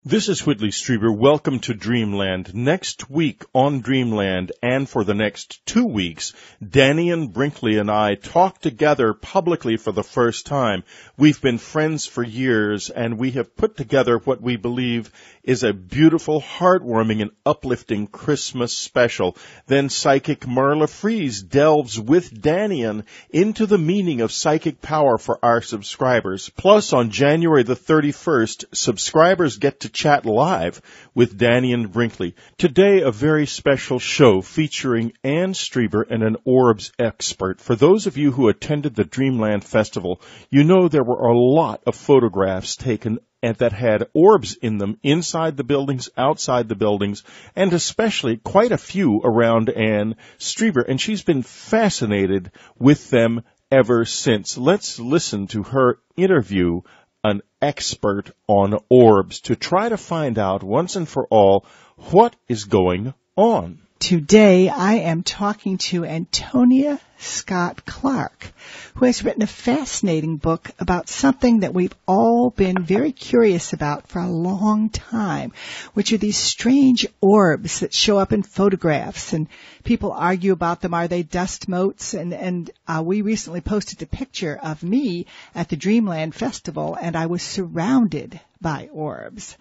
This is Whitley Strieber. Welcome to Dreamland. Next week on Dreamland and for the next 2 weeks, Dannion Brinkley and I talk together publicly for the first time. We've been friends for years, and we have put together what we believe is a beautiful, heartwarming, and uplifting Christmas special. Then psychic Marla Fries delves with Dannion into the meaning of psychic power for our subscribers. Plus, on January the 31st, subscribers get to chat live with Dannion Brinkley. Today, a very special show featuring Ann Strieber and an Orbs expert. For those of you who attended the Dreamland Festival, you know there were a lot of photographs taken and that had orbs in them inside the buildings, outside the buildings, and especially quite a few around Ann Strieber, and she's been fascinated with them ever since. Let's listen to her interview an expert on orbs to try to find out once and for all what is going on. Today, I am talking to Antonia Scott Clark, who has written a fascinating book about something that we've all been very curious about for a long time, which are these strange orbs that show up in photographs, and people argue about them. Are they dust motes? And we recently posted a picture of me at the Dreamland Festival, and I was surrounded by orbs.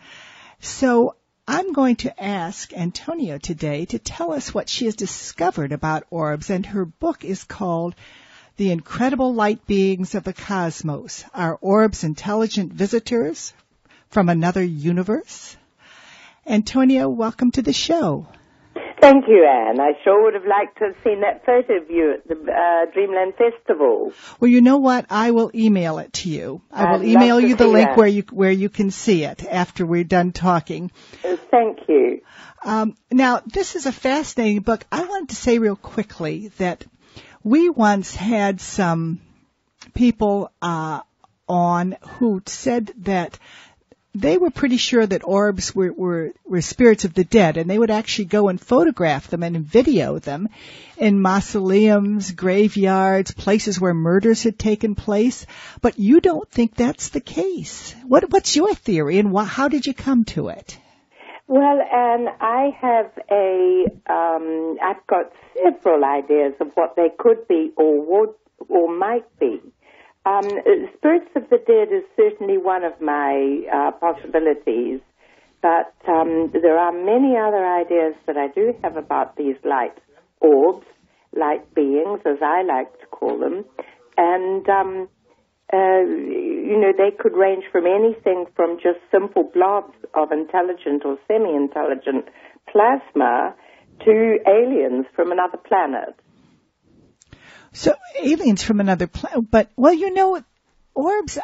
So I'm going to ask Antonia today to tell us what she has discovered about orbs, and her book is called The Incredible Light Beings of the Cosmos. Are Orbs Intelligent Visitors from Another Universe? Antonia, welcome to the show. Thank you, Anne. I sure would have liked to have seen that photo of you at the Dreamland Festival. Well, you know what? I will email it to you. I will email you the link where you can see it after we're done talking. Thank you. Now, this is a fascinating book. I wanted to say real quickly that we once had some people on who said that they were pretty sure that orbs were spirits of the dead, and they would actually go and photograph them and video them in mausoleums, graveyards, places where murders had taken place. But you don't think that's the case. What's your theory, and how did you come to it? Well, Anne, I have I've got several ideas of what they could be or would or might be. Spirits of the dead is certainly one of my possibilities, but there are many other ideas that I do have about these light orbs, light beings, as I like to call them, and they could range from anything from just simple blobs of intelligent or semi-intelligent plasma to aliens from another planet. So aliens from another planet, but, well, orbs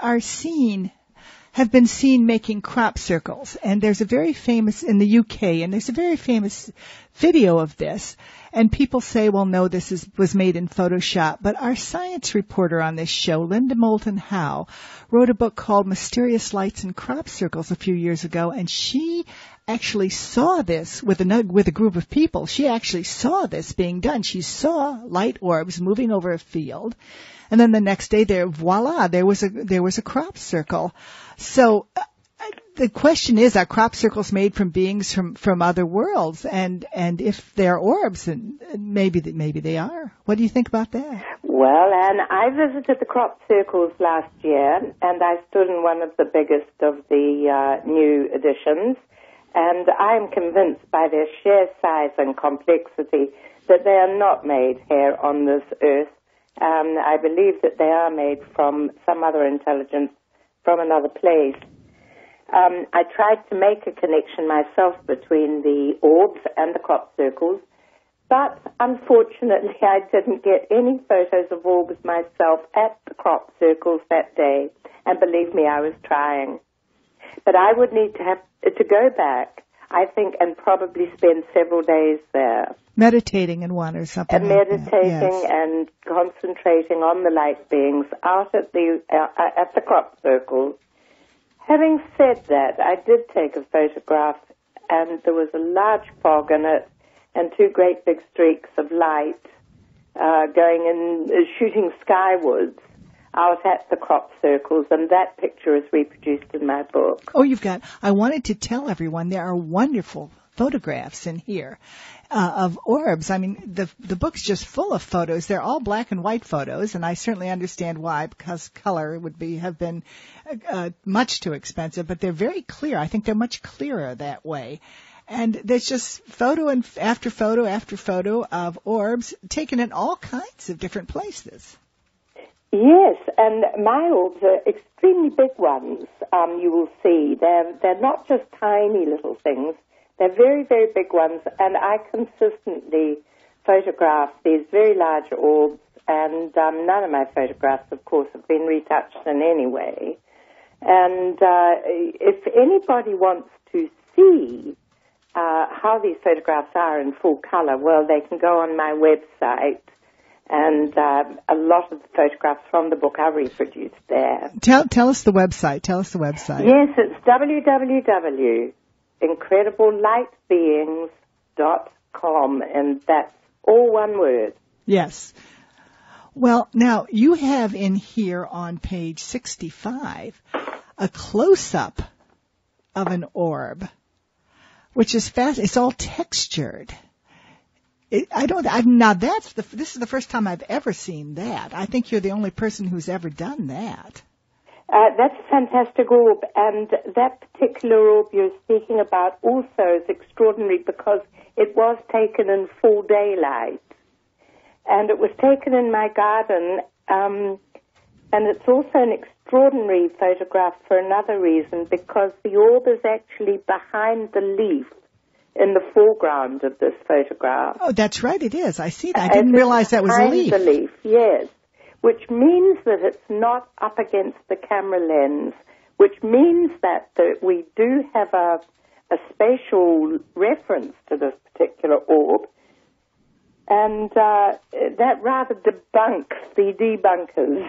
have been seen making crop circles, and there's a very famous, in the UK, and there's a very famous video of this, and people say, well, no, this was made in Photoshop, but our science reporter on this show, Linda Moulton Howe, wrote a book called Mysterious Lights and Crop Circles a few years ago, and she actually saw this with a group of people. She actually saw this being done. She saw light orbs moving over a field, and then the next day, there was a crop circle. So the question is, are crop circles made from beings from other worlds? And if they're orbs, then maybe they are. What do you think about that? Well, Anne, I visited the crop circles last year, and I stood in one of the biggest of the new editions. And I am convinced by their sheer size and complexity that they are not made here on this earth. I believe that they are made from some other intelligence from another place. I tried to make a connection myself between the orbs and the crop circles, but unfortunately I didn't get any photos of orbs myself at the crop circles that day, and believe me, I was trying. But I would need to go back, I think, and probably spend several days there. Meditating in one or something. And meditating and concentrating on the light beings out at the crop circles. Having said that, I did take a photograph, and there was a large fog in it, and two great big streaks of light going in, shooting skywards. out at the crop circles, and that picture is reproduced in my book. Oh, I wanted to tell everyone there are wonderful photographs in here of orbs. I mean, the book's just full of photos. They're all black and white photos, and I certainly understand why, because color would have been much too expensive, but they're very clear. I think they're much clearer that way. And there's just photo and after photo after photo of orbs taken in all kinds of different places. Yes, and my orbs are extremely big ones, you will see. They're not just tiny little things. They're very, very big ones, and I consistently photograph these very large orbs, and none of my photographs, of course, have been retouched in any way. And if anybody wants to see how these photographs are in full color, well, they can go on my website, and a lot of the photographs from the book are reproduced there. Tell us the website. Yes, it's www.incrediblelightbeings.com, and that's all one word. Yes. Well, now, you have in here on page 65 a close-up of an orb, which is fast. It's all textured. This is the first time I've ever seen that. I think you're the only person who's ever done that. That's a fantastic orb, and that particular orb you're speaking about also is extraordinary because it was taken in full daylight, and it was taken in my garden, and it's also an extraordinary photograph for another reason, because the orb is actually behind the leaf in the foreground of this photograph. Oh, that's right, it is. I see that. I didn't realize that was a leaf. Behind the leaf, yes. Which means that it's not up against the camera lens, which means that we do have a spatial reference to this particular orb, and that rather debunks the debunkers,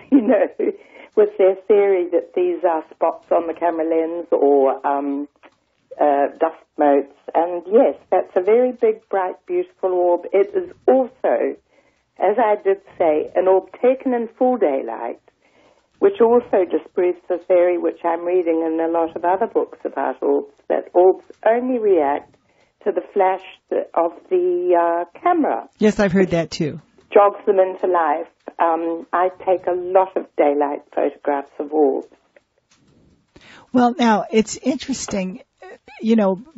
with their theory that these are spots on the camera lens or dust motes. And yes, that's a very big, bright, beautiful orb. It is also, as I did say, an orb taken in full daylight, which also disproves the theory which I'm reading in a lot of other books about orbs, that orbs only react to the flash of the camera. Yes, I've heard that too. Jogs them into life. I take a lot of daylight photographs of orbs. Well, now, it's interesting.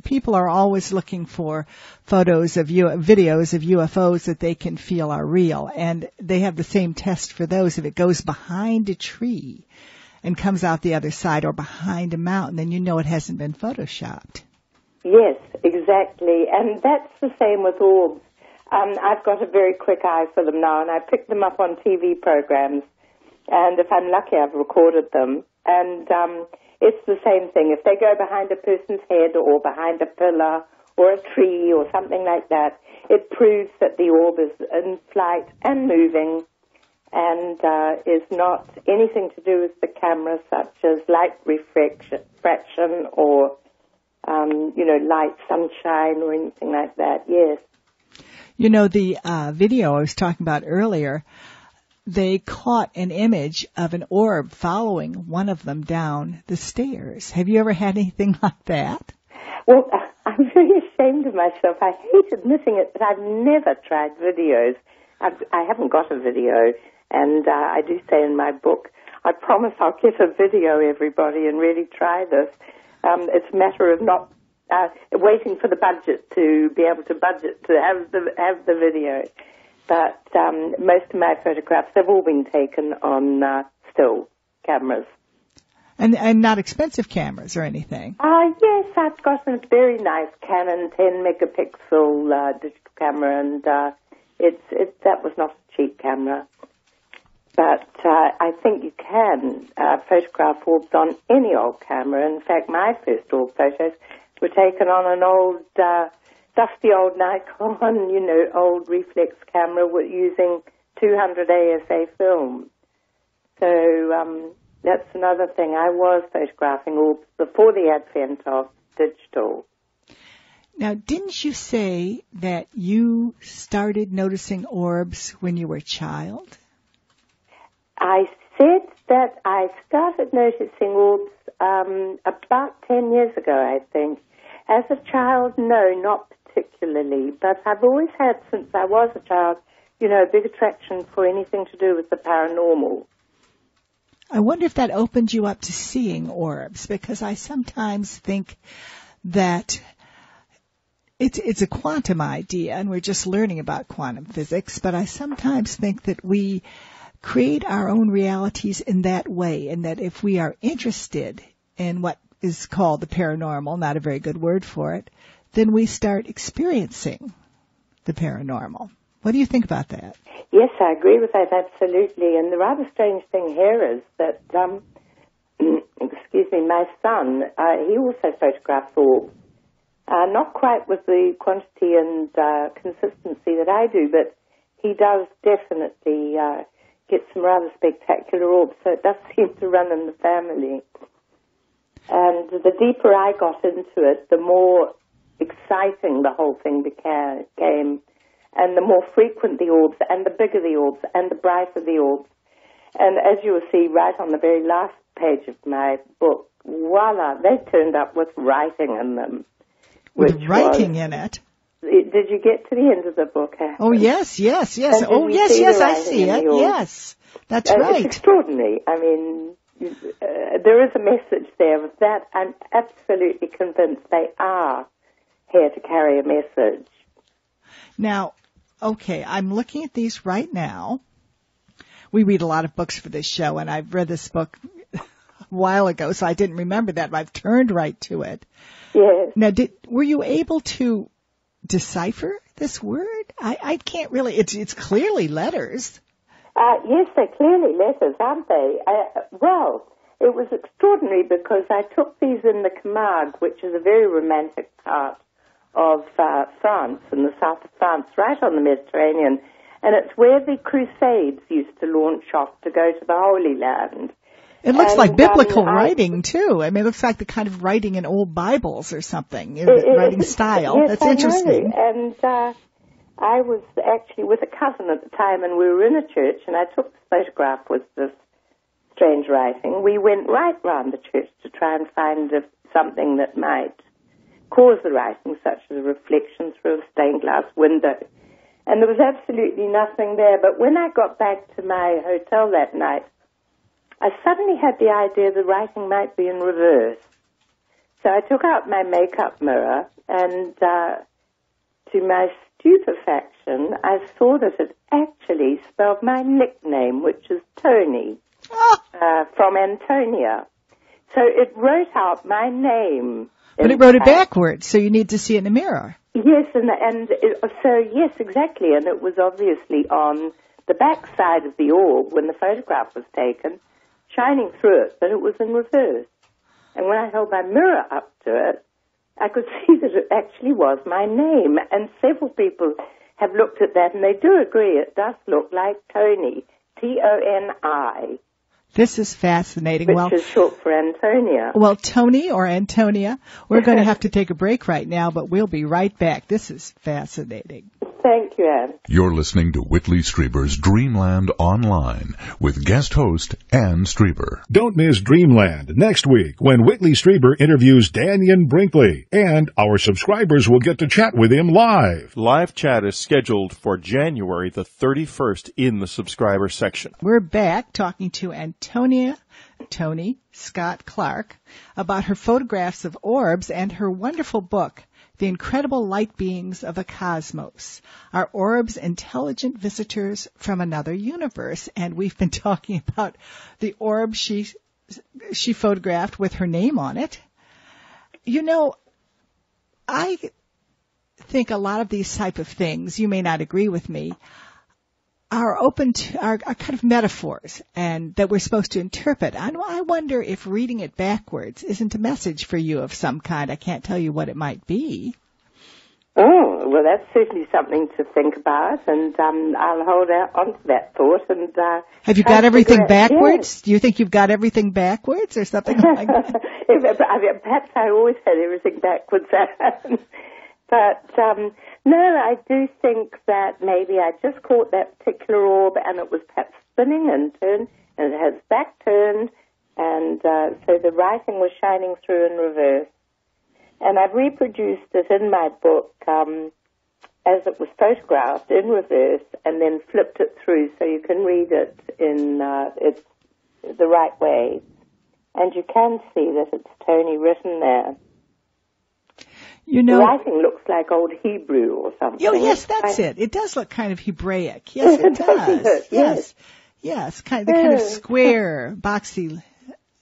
People are always looking for videos of UFOs that they can feel are real, and they have the same test for those. If it goes behind a tree and comes out the other side, or behind a mountain, then it hasn't been photoshopped. Yes, exactly, and that's the same with orbs. I've got a very quick eye for them now, and I pick them up on TV programs, and if I'm lucky, I've recorded them, and it's the same thing. If they go behind a person's head or behind a pillar or a tree or something like that, it proves that the orb is in flight and moving and is not anything to do with the camera, such as light refraction or, light sunshine or anything like that. Yes. The video I was talking about earlier, they caught an image of an orb following one of them down the stairs. Have you ever had anything like that? Well, I'm very ashamed of myself. I hate admitting it, but I've never tried videos. I haven't got a video, and I do say in my book, I promise I'll get a video, everybody, and really try this. It's a matter of not waiting for the budget to be able to budget to have the video. But most of my photographs have all been taken on still cameras. And not expensive cameras or anything? Yes, I've got a very nice Canon 10-megapixel digital camera, and that was not a cheap camera. But I think you can photograph orbs on any old camera. In fact, my first orb photos were taken on an old dusty old Nikon, old reflex camera using 200 ASA film. So that's another thing. I was photographing orbs before the advent of digital. Now, didn't you say that you started noticing orbs when you were a child? I said that I started noticing orbs about 10 years ago, I think. As a child, no, not particularly, but I've always had, since I was a child, a big attraction for anything to do with the paranormal. I wonder if that opened you up to seeing orbs, because I sometimes think that it's a quantum idea, and we're just learning about quantum physics, but I sometimes think that we create our own realities in that way, and that if we are interested in what is called the paranormal, not a very good word for it, then we start experiencing the paranormal. What do you think about that? Yes, I agree with that, absolutely. And the rather strange thing here is that, my son, he also photographs orbs. Not quite with the quantity and consistency that I do, but he does definitely get some rather spectacular orbs, so it does seem to run in the family. And the deeper I got into it, the more exciting the whole thing became, and the more frequent the orbs, and the bigger the orbs, and the brighter the orbs. And as you will see right on the very last page of my book, voila, they turned up with writing in them. With writing in it? Did you get to the end of the book? Oh, yes. Oh, yes, I see it. Yes, that's right. It's extraordinary. I mean, there is a message there. Of that, I'm absolutely convinced they are here to carry a message. Now, okay, I'm looking at these right now. We read a lot of books for this show, and I've read this book a while ago, so I didn't remember that, but I've turned right to it. Yes. Now, were you able to decipher this word? I can't really. It's clearly letters. Yes, they're clearly letters, aren't they? Well, it was extraordinary because I took these in the Camargue, which is a very romantic part of France, in the south of France, right on the Mediterranean. And it's where the Crusades used to launch off to go to the Holy Land. It looks like biblical writing, too. I mean, it looks like the kind of writing in old Bibles or something, writing style. Yes, that's interesting. Know. And I was actually with a cousin at the time, and we were in a church, and I took this photograph with this strange writing. We went right round the church to try and find something that might cause the writing, such as a reflection through a stained glass window. And there was absolutely nothing there. But when I got back to my hotel that night, I suddenly had the idea the writing might be in reverse. So I took out my makeup mirror, and to my stupefaction, I saw that it actually spelled my nickname, which is Tony, from Antonia. So it wrote out my name. But it wrote it backwards, so you need to see it in the mirror. Yes, yes, exactly. And it was obviously on the back side of the orb when the photograph was taken, shining through it, but it was in reverse. And when I held my mirror up to it, I could see that it actually was my name. And several people have looked at that, and they do agree it does look like Tony, Toni. This is fascinating. Which is short for Antonia. Well, Tony or Antonia, we're going to have to take a break right now, but we'll be right back. This is fascinating. Thank you, Anne. You're listening to Whitley Strieber's Dreamland Online with guest host Anne Strieber. Don't miss Dreamland next week when Whitley Strieber interviews Daniel Brinkley, and our subscribers will get to chat with him live. Live chat is scheduled for January the 31st in the subscriber section. We're back talking to Antonia Toni Scott Clark about her photographs of orbs and her wonderful book, The Incredible Light Beings of the Cosmos. Are Orbs intelligent visitors from another universe? And we've been talking about the orb she photographed with her name on it. You know, I think a lot of these type of things, you may not agree with me, are kind of metaphors and that we're supposed to interpret. I wonder if reading it backwards isn't a message for you of some kind. I can't tell you what it might be. Oh, well, that's certainly something to think about, and I'll hold on to that thought. And have you got everything backwards? Yes. Do you think you've got everything backwards or something like that? Perhaps I always had everything backwards. But no, I do think that maybe I just caught that particular orb and it was perhaps spinning and And it has back turned, and so the writing was shining through in reverse. And I've reproduced it in my book as it was photographed in reverse, and then flipped it through so you can read it in it's the right way. And you can see that it's Tony written there. You know, the writing looks like old Hebrew or something. Oh, yes, that's it. It does look kind of Hebraic. Yes, it does. Yes. Yes, kind of square, boxy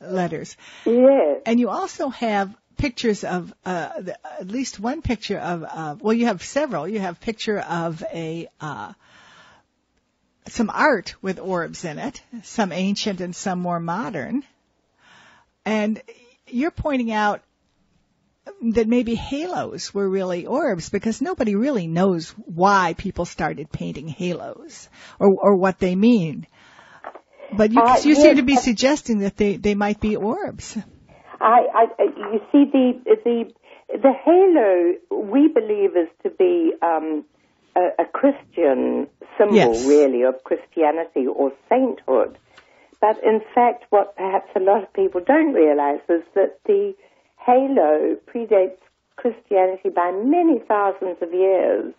letters. Yes. And you also have pictures of, at least one picture of, well, you have several. You have a picture of some art with orbs in it, some ancient and some more modern. And you're pointing out that maybe halos were really orbs, because nobody really knows why people started painting halos or what they mean. But you seem to be suggesting that they might be orbs. You see, the halo we believe is to be a Christian symbol, yes, really, of Christianity or sainthood. But in fact, what perhaps a lot of people don't realize is that the halo predates Christianity by many thousands of years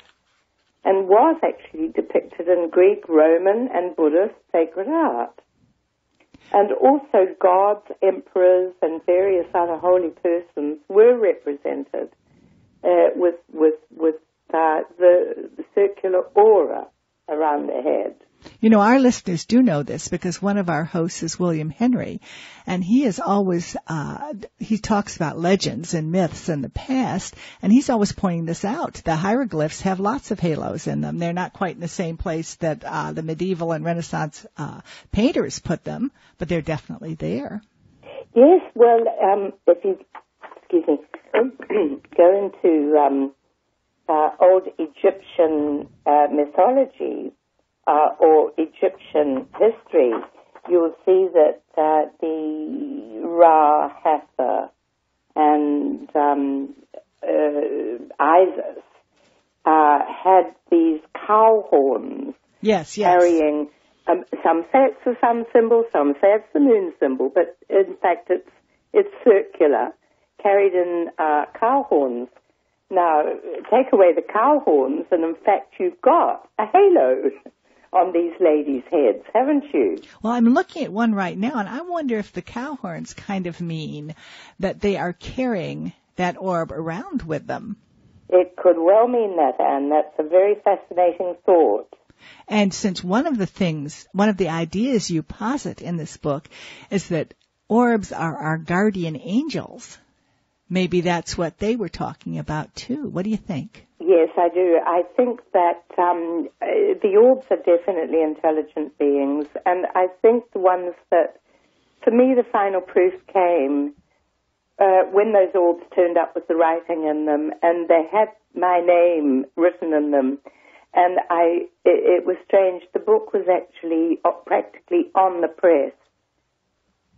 and was actually depicted in Greek, Roman, and Buddhist sacred art. And also gods, emperors, and various other holy persons were represented with the circular aura around their head. You know, our listeners do know this because one of our hosts is William Henry, and he is always, he talks about legends and myths in the past, and he's always pointing this out. The hieroglyphs have lots of halos in them. They're not quite in the same place that the medieval and Renaissance painters put them, but they're definitely there. Yes, well, if you, go into old Egyptian mythology, or Egyptian history, you'll see that the Ra, Hathor, and Isis had these cow horns. Yes. Carrying, some say it's the sun symbol, some say it's the moon symbol, but in fact it's circular, carried in cow horns. Now, take away the cow horns, and in fact you've got a halo on these ladies' heads, haven't you? Well, I'm looking at one right now, and I wonder if the cow horns kind of mean that they are carrying that orb around with them. It could well mean that, Anne. That's a very fascinating thought. And since one of the ideas you posit in this book is that orbs are our guardian angels, maybe that's what they were talking about, too. What do you think? Yes, I do. I think that the orbs are definitely intelligent beings, and I think the ones that, for me, the final proof came when those orbs turned up with the writing in them, and they had my name written in them, and it was strange. The book was actually practically on the press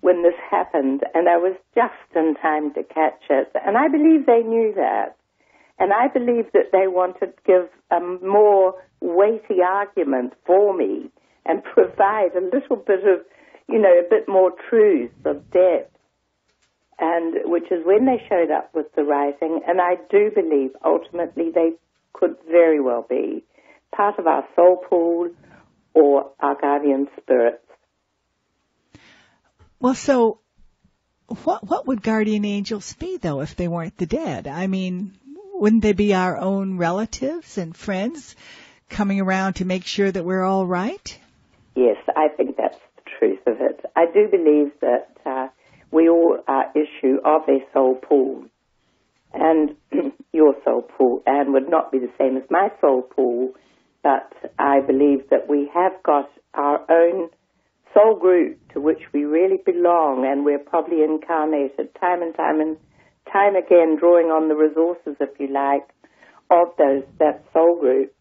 when this happened, and I was just in time to catch it, and I believe they knew that. And I believe that they wanted to give a more weighty argument for me and provide a little bit of, a bit more truth of depth. And which is when they showed up with the writing. And I do believe ultimately they could very well be part of our soul pool or our guardian spirits. Well, so what would guardian angels be, though, if they weren't the dead? I mean, wouldn't they be our own relatives and friends coming around to make sure that we're all right? Yes, I think that's the truth of it. I do believe that we all are issue of a soul pool. And your soul pool, Anne, would not be the same as my soul pool, but I believe that we have got our own soul group to which we really belong, and we're probably incarnated time and time again, drawing on the resources, if you like, of that soul group,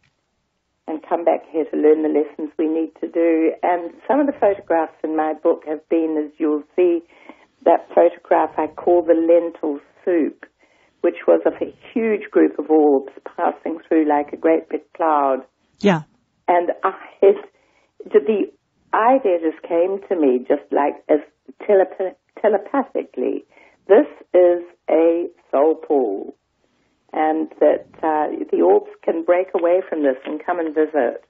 and come back here to learn the lessons we need to do. And some of the photographs in my book have been, as you'll see, that photograph I call the lentil soup, which was of a huge group of orbs passing through like a great big cloud. Yeah. And idea just came to me, just like as telepathically. This is a soul pool, and that the orbs can break away from this and come and visit.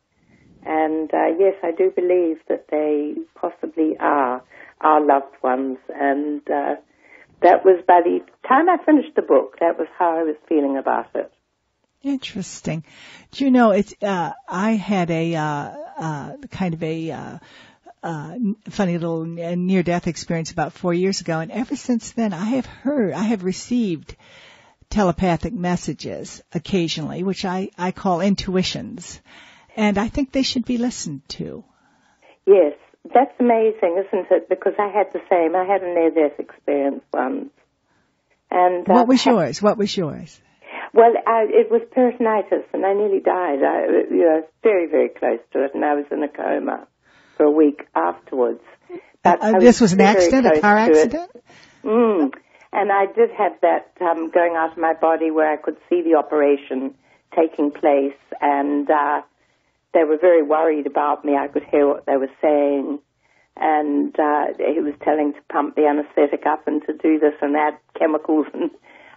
And yes, I do believe that they possibly are our loved ones. And that was, by the time I finished the book, that was how I was feeling about it. Interesting. Do you know, it's, I had a, kind of a, funny little near-death experience about 4 years ago, and ever since then I have received telepathic messages occasionally, which I call intuitions, and I think they should be listened to. Yes, that's amazing, isn't it? Because I had the same. I had a near-death experience once. And what was yours? What was yours? Well, it was peritonitis, and I nearly died. I was very, very close to it, and I was in a coma for a week afterwards. But this was an accident, a car accident? And I did have that going out of my body where I could see the operation taking place, and they were very worried about me. I could hear what they were saying, and he was telling to pump the anesthetic up and to do this and add chemicals, and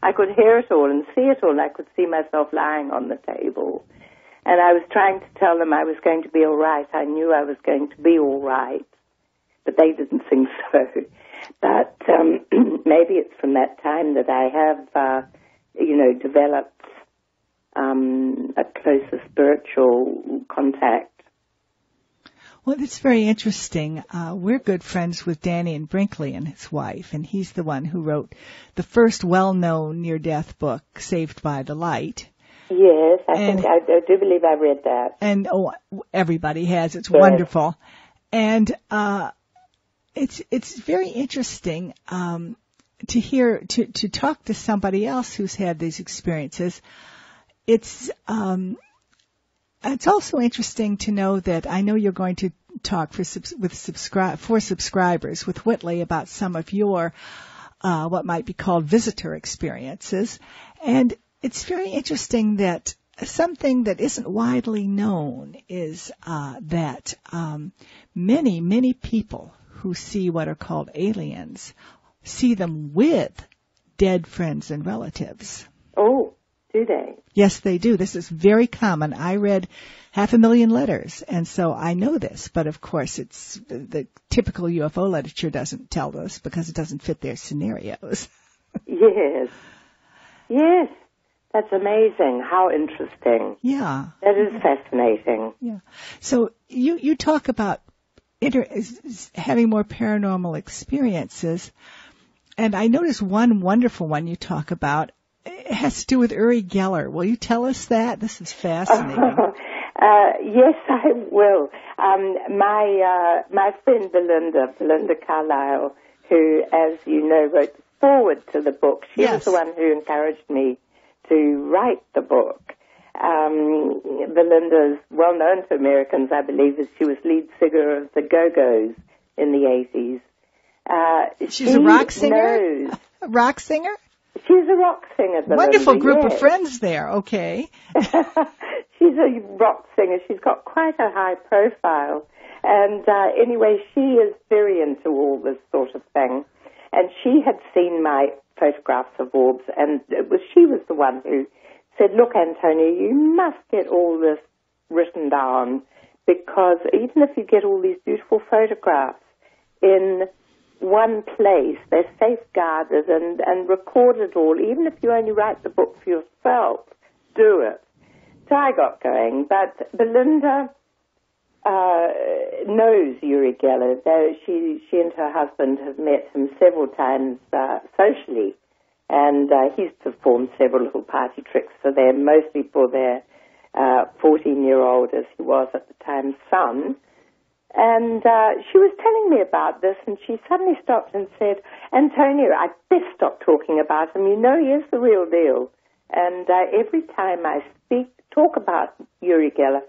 I could hear it all and see it all. I could see myself lying on the table. And I was trying to tell them I was going to be all right. I knew I was going to be all right, but they didn't think so. But maybe it's from that time that I have, developed a closer spiritual contact. Well, it's very interesting. We're good friends with Danny Brinkley and his wife, and he's the one who wrote the first well-known near-death book, Saved by the Light. Yes, I do believe I read that. And everybody has. It's wonderful. And it's very interesting to talk to somebody else who's had these experiences. It's also interesting to know that I know you're going to talk for subscribers with Whitley about some of your what might be called visitor experiences, and it's very interesting that something that isn't widely known is that many people who see what are called aliens see them with dead friends and relatives. Oh, do they? Yes, they do. This is very common. I read 500,000 letters, and so I know this. But, of course, it's the typical UFO literature doesn't tell us because it doesn't fit their scenarios. Yes. Yes. That's amazing. How interesting. Yeah. That is fascinating. Yeah. So you talk about having more paranormal experiences, and I noticed one wonderful one you talk about. It has to do with Uri Geller. Will you tell us that? This is fascinating. Yes, I will. My friend Belinda Carlisle, who, as you know, wrote the foreword to the book, she was the one who encouraged me to write the book. Belinda's well known to Americans, I believe, as she was lead singer of the Go-Go's in the 80s. She's a rock singer? A rock singer? She's a rock singer, Belinda. Wonderful group of friends there, okay. She's a rock singer. She's got quite a high profile. And anyway, she is very into all this sort of thing. And she had seen my photographs of orbs, and she was the one who said, look, Antonia, you must get all this written down, because even if you get all these beautiful photographs in one place, they're safeguarded and recorded all. Even if you only write the book for yourself, do it. So I got going, but Belinda knows Uri Geller. She and her husband have met him several times socially, and he's performed several little party tricks for them, mostly for their 14-year-old, as he was at the time, son. And she was telling me about this, and she suddenly stopped and said, Antonia, I best stop talking about him. You know, he is the real deal. And every time I talk about Uri Geller,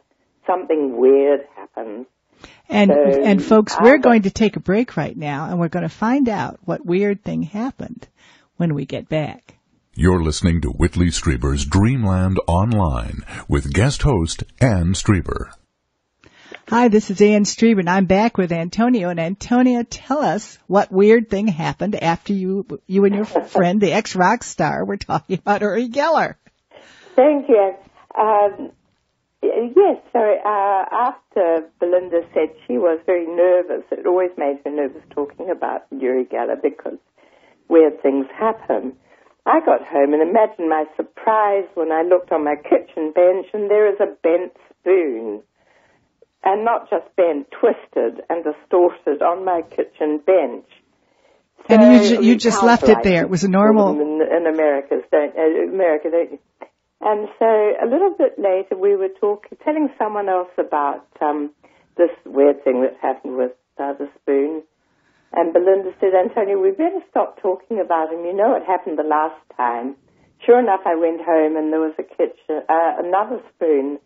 something weird happens. And folks, we're going to take a break right now, and we're going to find out what weird thing happened when we get back. You're listening to Whitley Strieber's Dreamland Online with guest host Ann Strieber. Hi, this is Ann Strieber, and I'm back with Antonio. And Antonio, tell us what weird thing happened after you and your friend, the ex-rock star, were talking about Uri Geller. Thank you. Yes, so after Belinda said she was very nervous, it always made her nervous talking about Uri Geller because weird things happen. I got home and imagine my surprise when I looked on my kitchen bench and there is a bent spoon. And not just bent, twisted and distorted on my kitchen bench. So and you just left it there. It was a normal... In America, don't you? And so a little bit later we were telling someone else about this weird thing that happened with the spoon. And Belinda said, Antonio, we better stop talking about him. You know what happened the last time. Sure enough, I went home and there was another spoon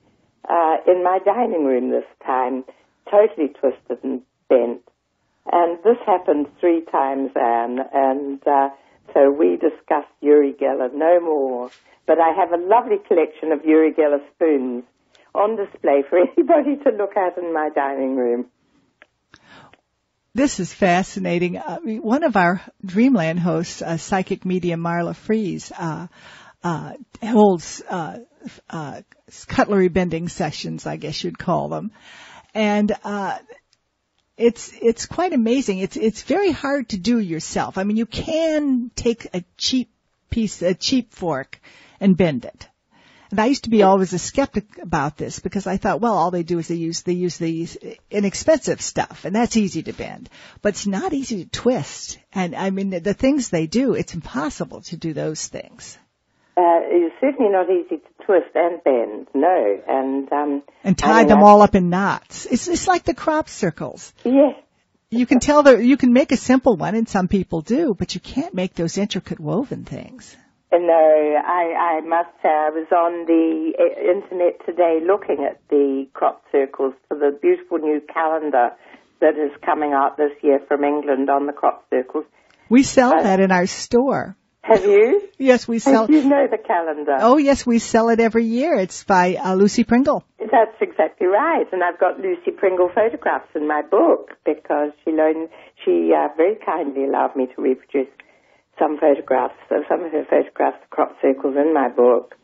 in my dining room this time, totally twisted and bent. And this happened 3 times, Anne, and so we discussed Uri Geller no more. But I have a lovely collection of Uri Geller spoons on display for anybody to look at in my dining room. This is fascinating. One of our Dreamland hosts, psychic medium Marla Fries, holds cutlery bending sessions, I guess you'd call them. And it's quite amazing. It's very hard to do yourself. I mean, you can take a cheap fork and bend it. And I used to be always a skeptic about this because I thought, well, all they do is they use these inexpensive stuff, and that's easy to bend. But it's not easy to twist. And I mean, the things they do, it's impossible to do those things. It's certainly not easy to twist and bend, no. And tie them all up in knots. It's like the crop circles. Yes. You can you can make a simple one, and some people do, but you can't make those intricate woven things. No, I must say I was on the internet today looking at the crop circles for the beautiful new calendar that is coming out this year from England on the crop circles. We sell that in our store. Have you? Yes, we sell. You know the calendar. Oh, yes, we sell it every year. It's by Lucy Pringle. That's exactly right. And I've got Lucy Pringle photographs in my book because she very kindly allowed me to reproduce some of her photographs, crop circles, in my book.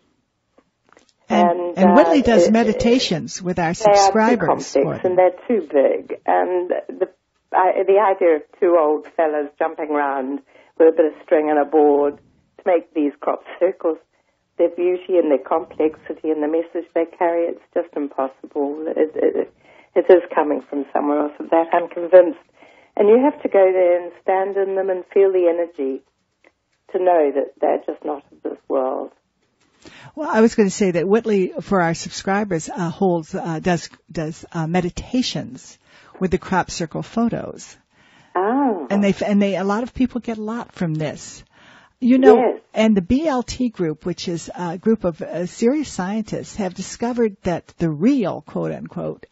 And Whitley does meditations with our subscribers. They are too complex and they're too big. And the idea of 2 old fellas jumping around with a bit of string and a board to make these crop circles, their beauty and their complexity and the message they carry, it's just impossible. It is coming from somewhere else. Of that I'm convinced. And you have to go there and stand in them and feel the energy to know that they're just not of this world. Well, I was going to say that Whitley, for our subscribers, does meditations with the crop circle photos. Oh. And a lot of people get a lot from this. You know, yes. And the BLT group, which is a group of serious scientists, have discovered that the real, quote unquote,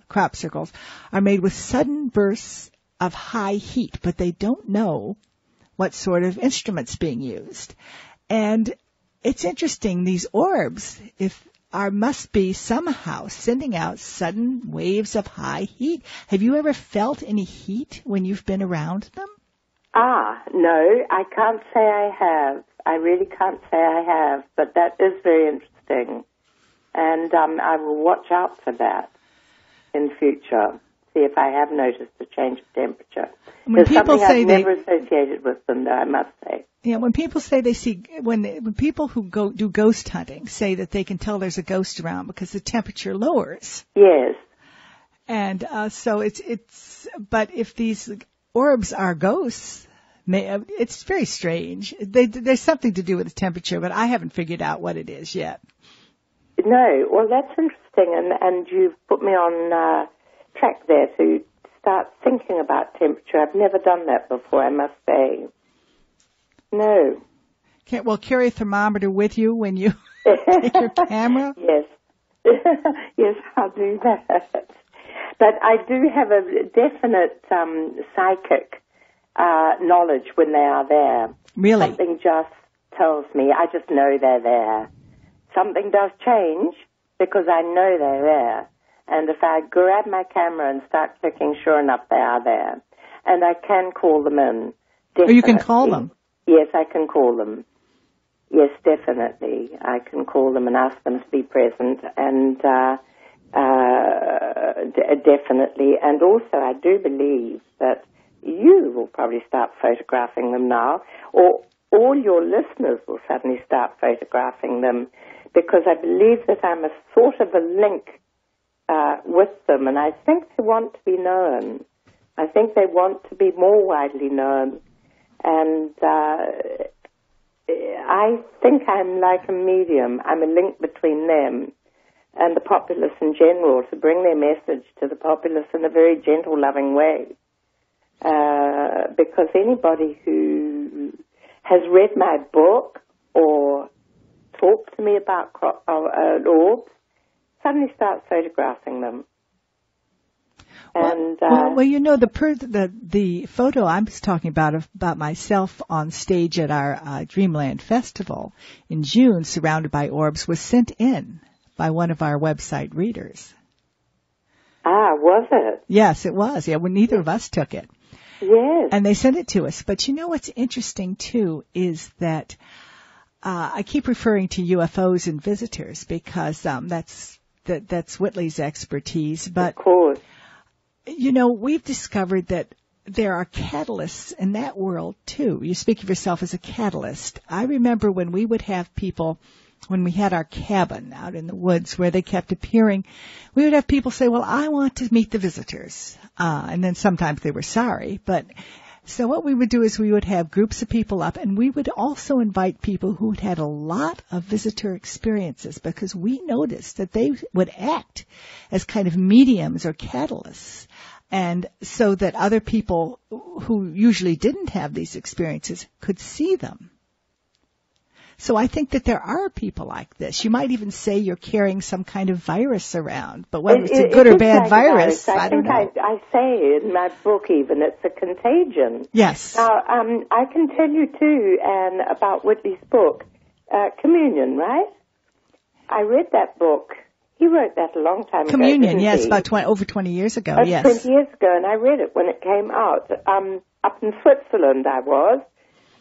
crop circles are made with sudden bursts of high heat, but they don't know what sort of instrument's being used. And it's interesting, these orbs must be somehow sending out sudden waves of high heat. Have you ever felt any heat when you've been around them? No, I can't say I have. I really can't say I have, but that is very interesting. And I will watch out for that in future, see if I have noticed a change of temperature. There's something I've never associated with them, though, I must say. Yeah, when people say when people who do ghost hunting say that they can tell there's a ghost around because the temperature lowers. Yes. And but if these orbs are ghosts, it's very strange. There's something to do with the temperature, but I haven't figured out what it is yet. No, well, that's interesting, and you've put me on track there to start thinking about temperature. I've never done that before, I must say. No. Carry a thermometer with you when you take your camera? Yes. Yes, I'll do that. But I do have a definite psychic knowledge when they are there. Really? Something just tells me. I just know they're there. Something does change because I know they're there. And if I grab my camera and start clicking, sure enough, they are there. And I can call them in. Definitely. Or you can call them? Yes, I can call them. Yes, definitely. I can call them and ask them to be present, and definitely. And also, I do believe that you will probably start photographing them now, or all your listeners will suddenly start photographing them, because I believe that I'm a sort of a link with them, and I think they want to be known. I think they want to be more widely known, and I think I'm like a medium. I'm a link between them and the populace in general, to bring their message to the populace in a very gentle, loving way. Because anybody who has read my book or talked to me about orbs suddenly starts photographing them. And well, you know, the photo I was talking about myself on stage at our Dreamland Festival in June, surrounded by orbs, was sent in by one of our website readers. Ah, was it? Yes, it was. Yeah, well, neither of us took it. Yes. And they sent it to us. But you know what's interesting too is that I keep referring to UFOs and visitors because that's Whitley's expertise. But of course. You know, we've discovered that there are catalysts in that world, too. You speak of yourself as a catalyst. I remember when we would have people, when we had our cabin out in the woods where they kept appearing, we would have people say, well, I want to meet the visitors. And then sometimes they were sorry. But so what we would do is we would have groups of people up, and we would also invite people who had had a lot of visitor experiences, because we noticed that they would act as kind of mediums or catalysts. And so that other people who usually didn't have these experiences could see them. So I think that there are people like this. You might even say you're carrying some kind of virus around, but whether it's a good or bad like virus, I don't know. I say in my book even, it's a contagion. Yes. Now, I can tell you too, Anne, about Whitley's book, Communion, right? I read that book. He wrote that a long time ago. Communion, yes, about over 20 years ago, yes. 20 years ago, and I read it when it came out. Up in Switzerland I was,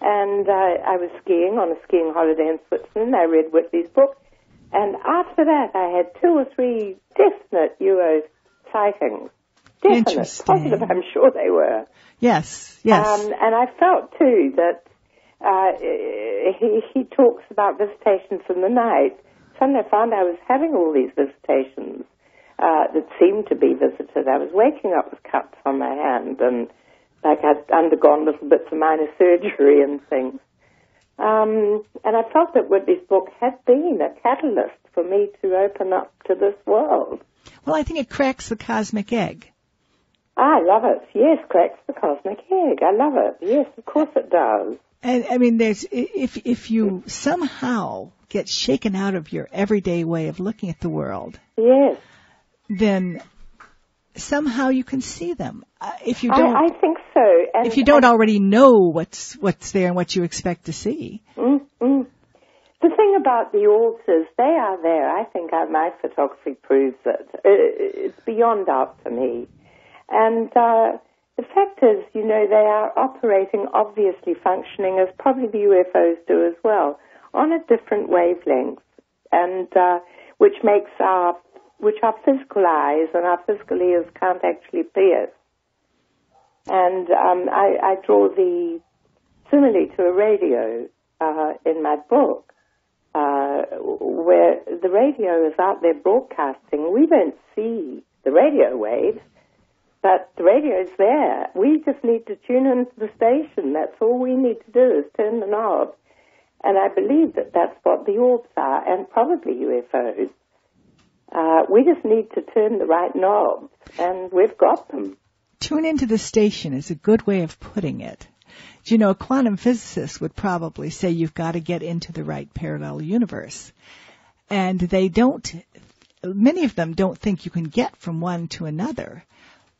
and I was skiing on a skiing holiday in Switzerland. I read Whitley's book, and after that I had 2 or 3 definite UFO sightings. Definite, positive, I'm sure they were. Yes, yes. And I felt, too, that he talks about visitations in the night. Suddenly I found I was having all these visitations that seemed to be visitors. I was waking up with cuts on my hand, and like I'd undergone little bits of minor surgery and things. And I felt that Whitley's book had been a catalyst for me to open up to this world. Well, I think it cracks the cosmic egg. I love it. Yes, cracks the cosmic egg. I love it. Yes, of course it does. And I mean, if you somehow get shaken out of your everyday way of looking at the world, yes, then somehow you can see them. If you don't, I think so. And, if you don't already know what's there and what you expect to see. Mm-hmm. The thing about the orbs is they are there. I think my photography proves it. It's beyond doubt to me. And the fact is, you know, they are operating, obviously functioning as probably the UFOs do as well, on a different wavelength, and which our physical eyes and our physical ears can't actually pierce. And I draw the simile to a radio in my book, where the radio is out there broadcasting. We don't see the radio waves, but the radio is there. We just need to tune into the station. That's all we need to do is turn the knob. And I believe that that's what the orbs are, and probably UFOs. We just need to turn the right knobs, and we've got them. Tune into the station is a good way of putting it. Do you know, a quantum physicist would probably say you've got to get into the right parallel universe. And many of them don't think you can get from one to another.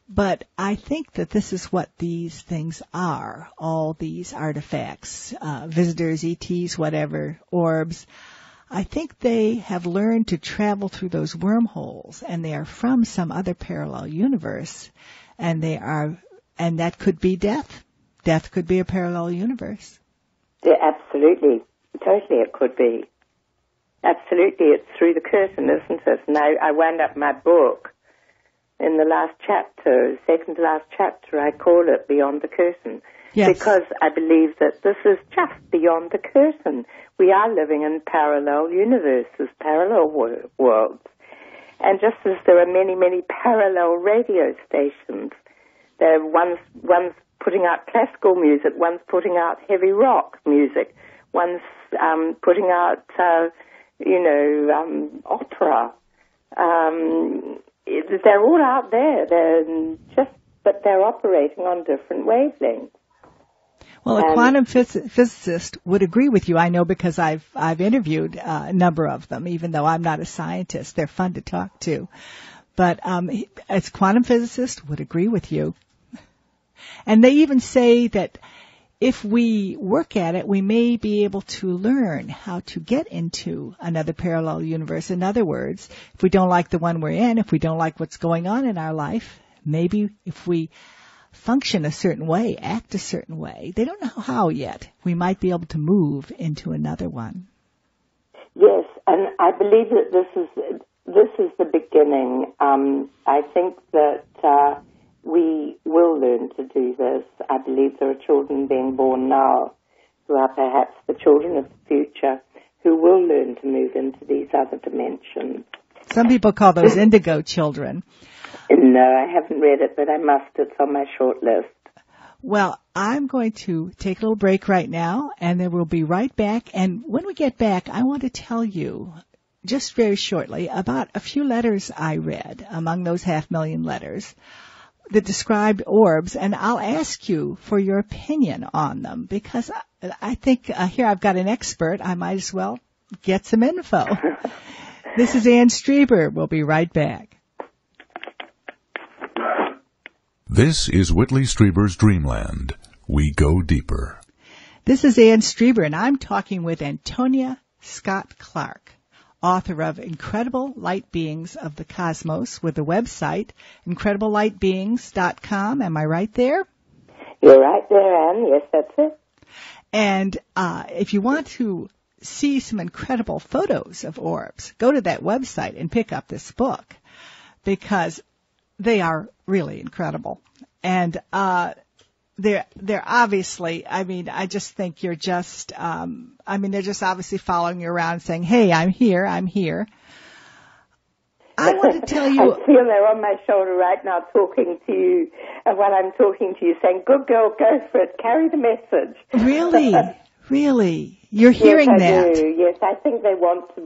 But I think that this is what these things are, all these artifacts, visitors, ETs, whatever, orbs. I think they have learned to travel through those wormholes, and they are from some other parallel universe, and that could be death. Death could be a parallel universe. Yeah, absolutely. Totally it could be. Absolutely, it's through the curtain, isn't it? And I wound up my book in the last chapter, second to last chapter, I call it Beyond the Curtain. Yes. Because I believe that this is just beyond the curtain. We are living in parallel universes, parallel worlds. And just as there are many, many parallel radio stations, there are one's putting out classical music, one's putting out heavy rock music, one's putting out, opera. They're all out there. But they're operating on different wavelengths. Well, a quantum physicist would agree with you. I know because I've interviewed a number of them, even though I'm not a scientist. They're fun to talk to. But as quantum physicist would agree with you. And they even say that if we work at it, we may be able to learn how to get into another parallel universe. In other words, if we don't like the one we're in, if we don't like what's going on in our life, maybe if we function a certain way, act a certain way, they don't know how yet, we might be able to move into another one. Yes, and I believe that this is the beginning. I think that we will learn to do this. I believe there are children being born now who are perhaps the children of the future who will learn to move into these other dimensions. Some people call those indigo children. No, I haven't read it, but I must. It's on my short list. Well, I'm going to take a little break right now, and then we'll be right back. And when we get back, I want to tell you just very shortly about a few letters I read among those 500,000 letters that described orbs, and I'll ask you for your opinion on them, because I think here I've got an expert. I might as well get some info. This is Ann Strieber. We'll be right back. This is Whitley Strieber's Dreamland. We go deeper. This is Ann Strieber, and I'm talking with Antonia Scott Clark, author of Incredible Light Beings of the Cosmos, with the website incrediblelightbeings.com. Am I right there? You're right there, Ann. Yes, that's it. And if you want to see some incredible photos of orbs, go to that website and pick up this book, because they are really incredible. And they're obviously, I just think you're just, they're just obviously following you around saying, hey, I'm here. I want to tell you. I feel they're on my shoulder right now talking to you, and while I'm talking to you saying, good girl, go for it, carry the message. Really? Really? You're hearing yes, that? I do. Yes, I think they want to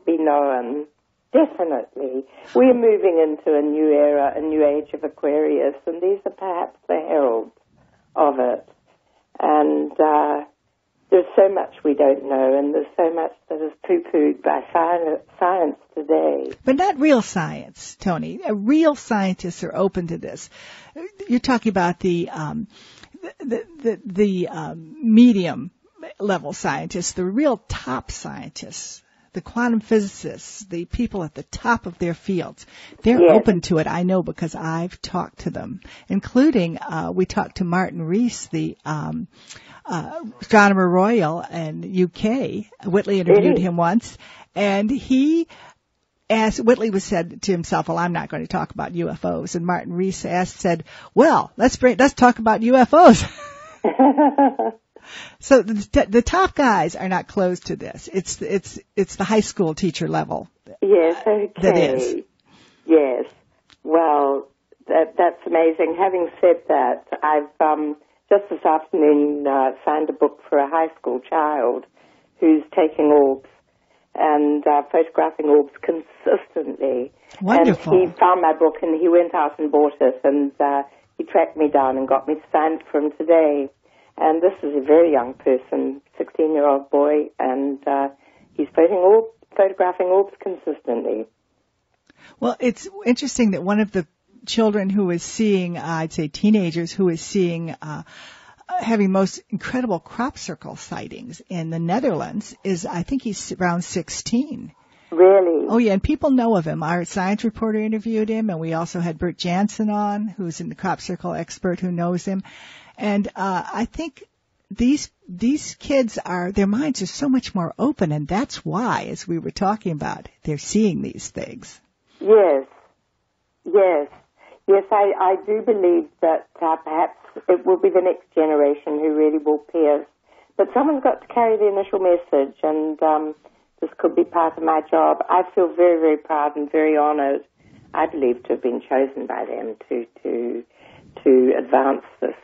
be known. Definitely. We are moving into a new era, a new age of Aquarius, and these are perhaps the heralds of it. And there's so much we don't know, and there's so much that is poo-pooed by science today. But not real science, Tony. Real scientists are open to this. You're talking about the medium level scientists, the real top scientists, the quantum physicists, the people at the top of their fields. They're Yes. open to it, I know, because I've talked to them, including we talked to Martin Rees, the astronomer royal in UK. Whitley interviewed him once, and Whitley said to himself, well, I'm not going to talk about UFOs. And Martin Rees said, well, let's talk about UFOs. So the top guys are not closed to this. It's the high school teacher level. Yes, okay. That is. Yes. Well, that's amazing. Having said that, I've just this afternoon signed a book for a high school child who's taking orbs and photographing orbs consistently. Wonderful. And he found my book and he went out and bought it, and he tracked me down and got me to sign it for him today. And this is a very young person, 16-year-old boy, and he's photographing orbs consistently. Well, it's interesting that one of the children who is seeing, I'd say teenagers, who is seeing having most incredible crop circle sightings in the Netherlands is, I think he's around 16. Really? Oh, yeah, and people know of him. Our science reporter interviewed him, and we also had Bert Jansen on, who's a crop circle expert who knows him. And I think these kids their minds are so much more open, and that's why, as we were talking about, they're seeing these things. Yes. Yes, I do believe that perhaps it will be the next generation who really will pierce. But someone's got to carry the initial message, and this could be part of my job. I feel very, very proud and very honored, I believe, to have been chosen by them to advance this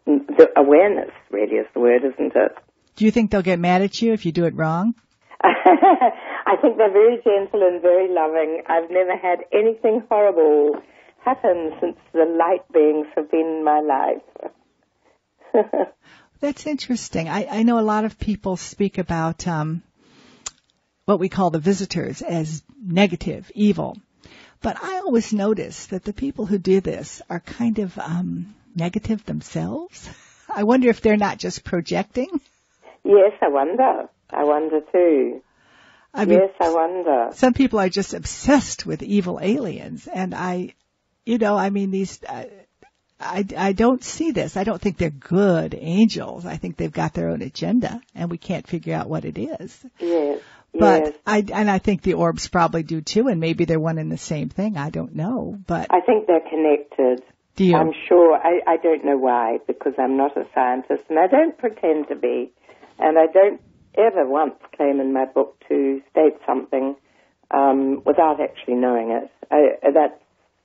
the awareness, really, is the word, isn't it? Do you think they'll get mad at you if you do it wrong? I think they're very gentle and very loving. I've never had anything horrible happen since the light beings have been in my life. That's interesting. I know a lot of people speak about what we call the visitors as negative, evil. But I always notice that the people who do this are kind of negative themselves. I wonder if they're not just projecting. Yes, I wonder. I wonder too. I wonder. Some people are just obsessed with evil aliens, and I don't see this. I don't think they're good angels. I think they've got their own agenda, and we can't figure out what it is. Yes. But yes. I think the orbs probably do too, and maybe they're one and the same thing. I don't know, but I think they're connected. Do you? I'm sure. I don't know why, because I'm not a scientist, and I don't pretend to be, and I don't ever once claim in my book to state something without actually knowing it.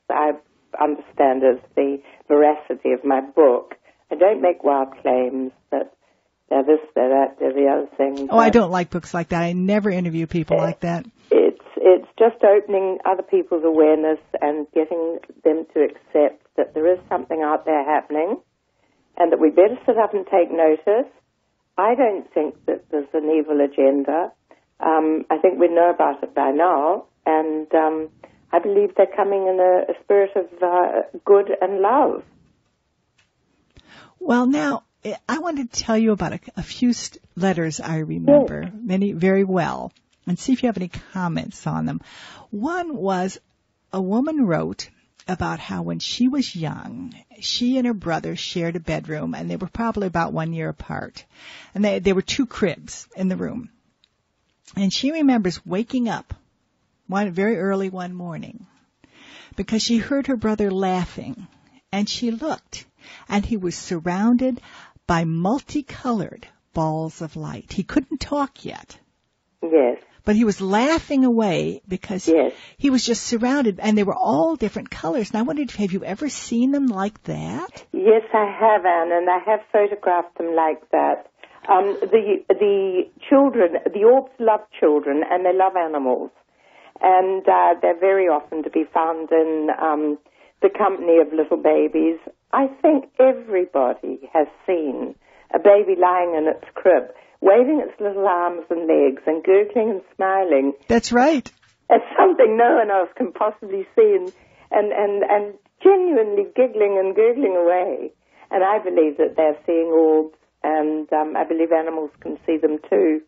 I understand as the veracity of my book. I don't make wild claims that they're this, they're that, they're the other thing. Oh, I don't like books like that. I never interview people like that. It's just opening other people's awareness and getting them to accept that there is something out there happening and that we better sit up and take notice. I don't think that there's an evil agenda. I think we know about it by now, and I believe they're coming in a spirit of good and love. Well, now, I wanted to tell you about a few letters I remember, many very well, and see if you have any comments on them. One was a woman wrote about how when she was young, she and her brother shared a bedroom, and they were probably about 1 year apart. And there were 2 cribs in the room. And she remembers waking up very early one morning because she heard her brother laughing, and she looked, and he was surrounded by multicolored balls of light. He couldn't talk yet. Yes. But he was laughing away because he was just surrounded, and they were all different colors. And I wondered, have you ever seen them like that? Yes, I have, Anne, and I have photographed them like that. The children, the orbs love children, and they love animals. And they're very often to be found in the company of little babies. I think everybody has seen a baby lying in its crib, waving its little arms and legs and gurgling and smiling. That's right. It's something no one else can possibly see, and genuinely giggling and gurgling away. And I believe that they're seeing orbs, and I believe animals can see them too.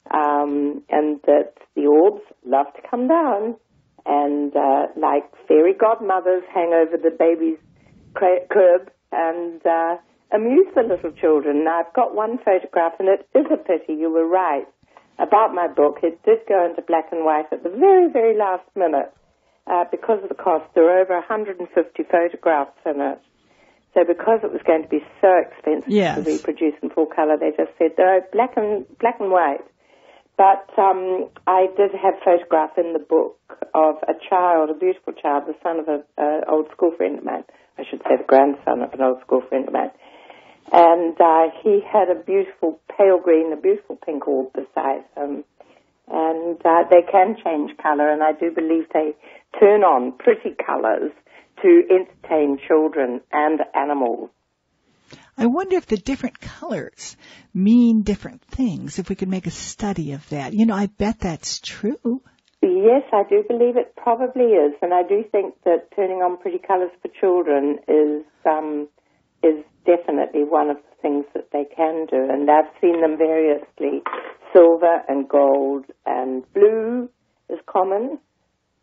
And that the orbs love to come down and, like fairy godmothers, hang over the baby's crib and amuse the little children. Now, I've got one photograph, and it is a pity, you were right, about my book. It did go into black and white at the very, very last minute because of the cost. There were over 150 photographs in it. So because it was going to be so expensive to reproduce in full color, they just said, no, black and white. But I did have photographs in the book of a child, a beautiful child, the son of an old school friend of mine. I should say the grandson of an old school friend of mine. And he had a beautiful pale green, a beautiful pink orb beside him. And they can change color, and I do believe they turn on pretty colors to entertain children and animals. I wonder if the different colors mean different things, if we could make a study of that. You know, I bet that's true. Yes, I do believe it probably is, and I do think that turning on pretty colors for children is is definitely one of the things that they can do, and I've seen them variously. Silver and gold and blue is common,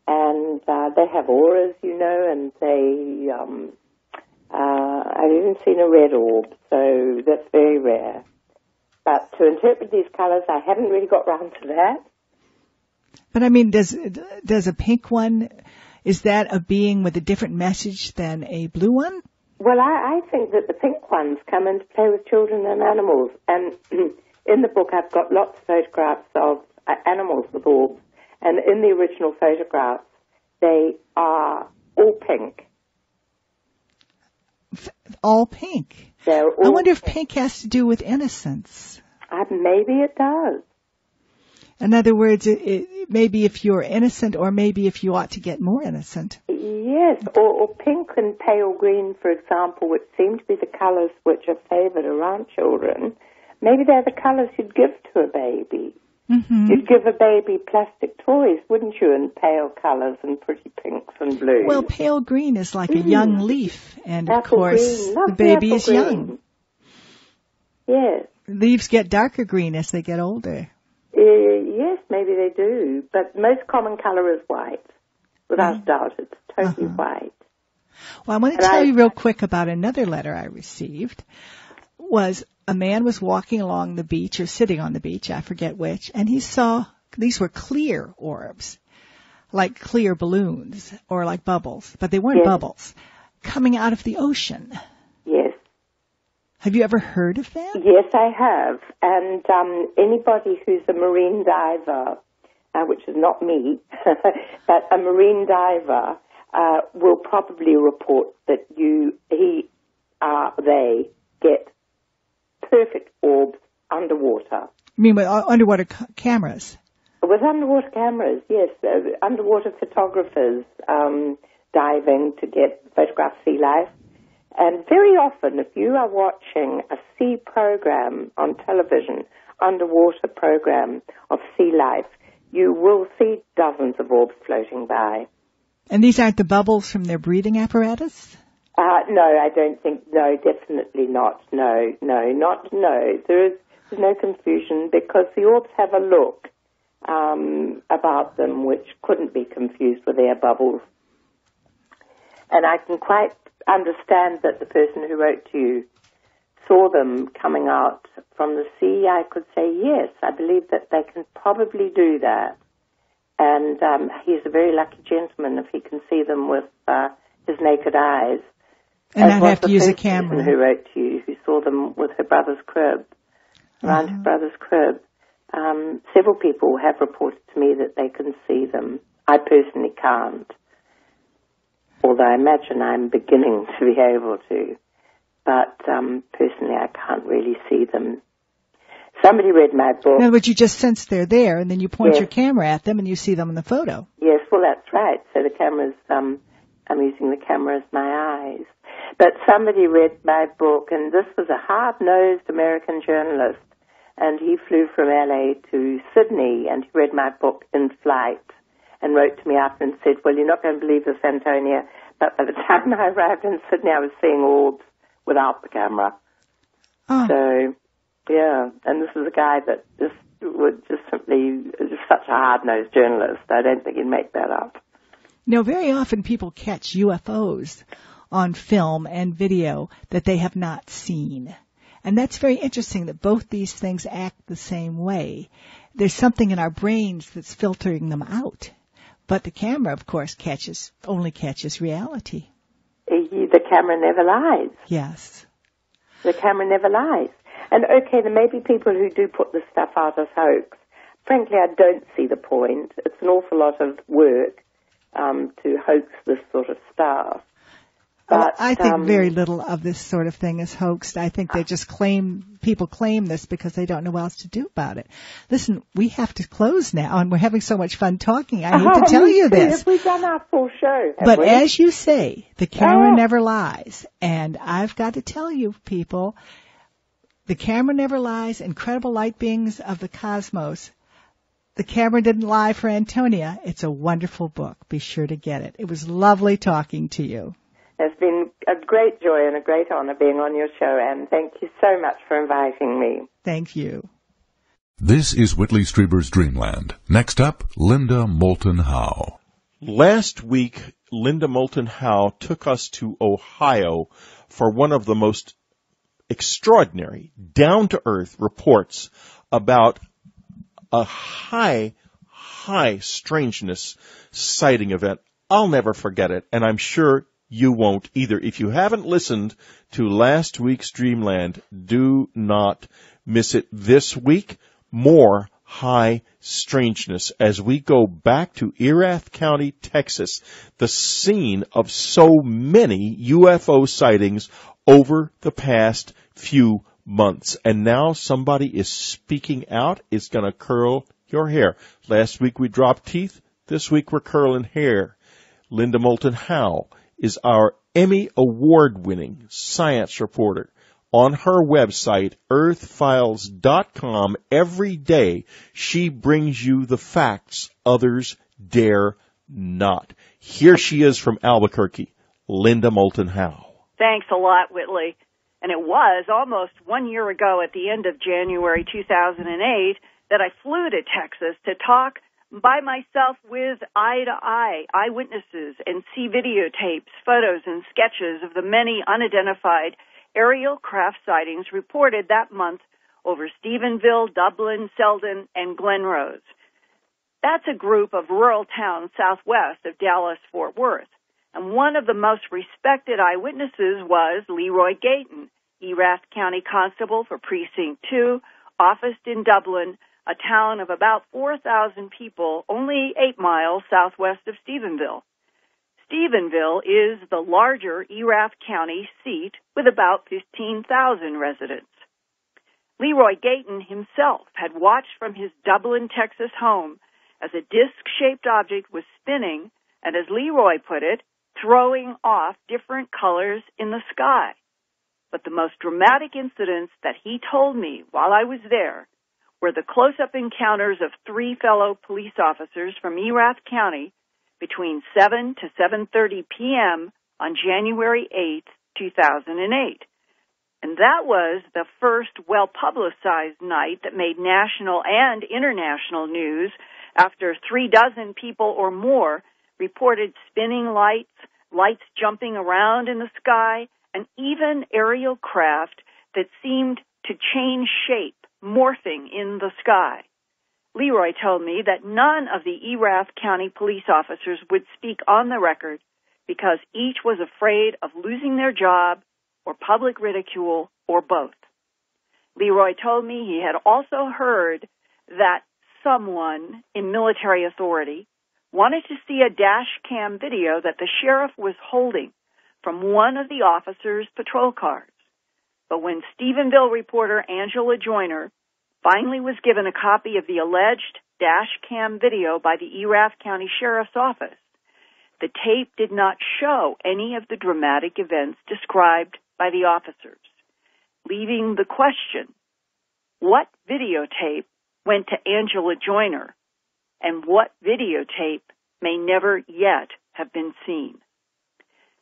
and they have auras, and I've even seen a red orb, so that's very rare. But to interpret these colors, I haven't really got round to that. But I mean, does a pink one, is that a being with a different message than a blue one? Well, I think that the pink ones come into play with children and animals. And in the book, I've got lots of photographs of animals with orbs. And in the original photographs, they are all pink. All pink? They're all I wonder if pink has to do with innocence. Maybe it does. In other words, maybe if you're innocent, or maybe if you ought to get more innocent. Yes, or pink and pale green, for example, which seem to be the colours which are favoured around children. Maybe they're the colours you'd give to a baby. Mm-hmm. You'd give a baby plastic toys, wouldn't you, in pale colours and pretty pinks and blues. Well, pale green is like a young leaf, and of apple course green. the baby is green. young. Yes. Leaves get darker green as they get older. Yes, maybe they do, but most common colour is white. Without doubt, it's totally white. Well, I want to tell you real quick about another letter I received. Was a man was walking along the beach, or sitting on the beach, I forget which, and he saw these were clear orbs, like clear balloons or like bubbles, but they weren't bubbles, coming out of the ocean. Yes. Have you ever heard of them? Yes, I have. And anybody who's a marine diver, which is not me, but a marine diver, will probably report that they get perfect orbs underwater. You mean with underwater cameras? With underwater cameras, yes. Underwater photographers diving to photograph sea life. And very often, if you are watching a sea program on television, underwater program of sea life, you will see dozens of orbs floating by. And these aren't the bubbles from their breathing apparatus? No, I don't think, no, definitely not. No. There's no confusion, because the orbs have a look about them which couldn't be confused with air bubbles. And I can quite understand that the person who wrote to you saw them coming out from the sea. I could say, yes, I believe that they can probably do that. And he's a very lucky gentleman if he can see them with his naked eyes. And not have to use a camera. Who wrote to you, who saw them with her brother's crib, around her brother's crib. Several people have reported to me that they can see them. I personally can't, although I imagine I'm beginning to be able to. But personally, I can't really see them. Somebody read my book. In other words, you just sense they're there, and then you point your camera at them, and you see them in the photo. Yes, well, that's right. So the camera's, I'm using the camera as my eyes. But somebody read my book, and this was a hard-nosed American journalist, and he flew from LA to Sydney, and he read my book in flight, and wrote to me after and said, well, you're not going to believe this, Antonia, but by the time I arrived in Sydney, I was seeing orbs without the camera. Oh. So, yeah, and this is a guy that just simply such a hard-nosed journalist. I don't think he'd make that up. Now, very often people catch UFOs on film and video that they have not seen. And that's very interesting that both these things act the same way. There's something in our brains that's filtering them out. But the camera, of course, only catches reality. The camera never lies. Yes. The camera never lies. And okay, there may be people who do put this stuff out as hoax. Frankly, I don't see the point. It's an awful lot of work to hoax this sort of stuff. But, I think very little of this sort of thing is hoaxed. I think they just people claim this because they don't know what else to do about it. Listen, we have to close now, and we're having so much fun talking. I hate to tell you this. We've done our full show. But as you say, the camera never lies. And I've got to tell you, people, the camera never lies. Incredible Light Beings of the Cosmos. The camera didn't lie for Antonia. It's a wonderful book. Be sure to get it. It was lovely talking to you. It's been a great joy and a great honor being on your show, Anne. Thank you so much for inviting me. Thank you. This is Whitley Strieber's Dreamland. Next up, Linda Moulton Howe. Last week, Linda Moulton Howe took us to Ohio for one of the most extraordinary, down-to-earth reports about a high strangeness sighting event. I'll never forget it, and I'm sure you won't either. If you haven't listened to last week's Dreamland, do not miss it this week. More high strangeness as we go back to Erath County, Texas, the scene of so many UFO sightings over the past few months. And now somebody is speaking out. It's going to curl your hair. Last week we dropped teeth. This week we're curling hair. Linda Moulton Howe is our Emmy Award-winning science reporter. On her website, earthfiles.com, every day she brings you the facts others dare not. Here she is from Albuquerque, Linda Moulton Howe. Thanks a lot, Whitley. And it was almost 1 year ago at the end of January 2008 that I flew to Texas to talk by myself with eye-to-eye eyewitnesses and see videotapes, photos, and sketches of the many unidentified aerial craft sightings reported that month over Stephenville, Dublin, Selden, and Glen Rose. That's a group of rural towns southwest of Dallas-Fort Worth. And one of the most respected eyewitnesses was Leroy Gayton, Erath County Constable for Precinct 2, officed in Dublin, a town of about 4,000 people, only 8 miles southwest of Stephenville. Stephenville is the larger Erath County seat with about 15,000 residents. Leroy Gayton himself had watched from his Dublin, Texas home as a disc-shaped object was spinning and, as Leroy put it, throwing off different colors in the sky. But the most dramatic incidents that he told me while I was there were the close-up encounters of 3 fellow police officers from Erath County between 7 to 7:30 p.m. on January 8, 2008. And that was the first well-publicized night that made national and international news after 36 people or more reported spinning lights jumping around in the sky, and even aerial craft that seemed to change shape, morphing in the sky. Leroy told me that none of the Erath County police officers would speak on the record because each was afraid of losing their job or public ridicule or both. Leroy told me he had also heard that someone in military authority wanted to see a dash cam video that the sheriff was holding from one of the officers' patrol cars. But when Stephenville reporter Angela Joyner finally was given a copy of the alleged dash cam video by the Erath County Sheriff's Office, the tape did not show any of the dramatic events described by the officers, leaving the question, what videotape went to Angela Joyner, and what videotape may never yet have been seen?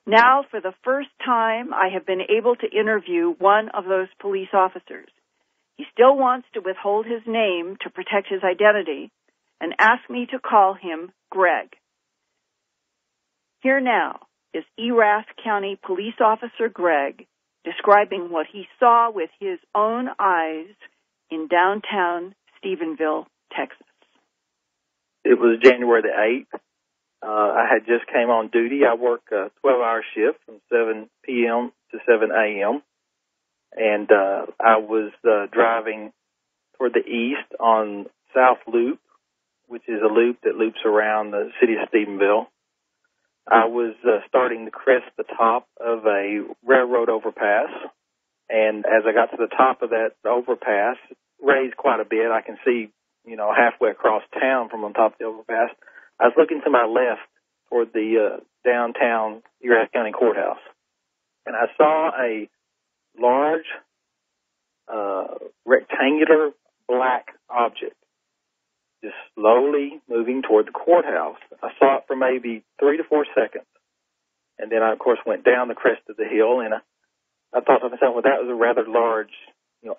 Now, for the first time, I have been able to interview one of those police officers. He still wants to withhold his name to protect his identity and asked me to call him Greg. Here now is Erath County Police Officer Greg describing what he saw with his own eyes in downtown Stephenville, Texas. It was January the 8th. I had just came on duty. I work a 12-hour shift from 7 p.m. to 7 a.m., and I was driving toward the east on South Loop, which is a loop that loops around the city of Stephenville. I was starting to crest the top of a railroad overpass, and as I got to the top of that overpass, raised quite a bit. I can see, halfway across town from on top of the overpass. I was looking to my left toward the downtown Erath County Courthouse, and I saw a large rectangular black object just slowly moving toward the courthouse. I saw it for maybe 3 to 4 seconds, And then I, of course, went down the crest of the hill, and I thought to myself, well, that was a rather large,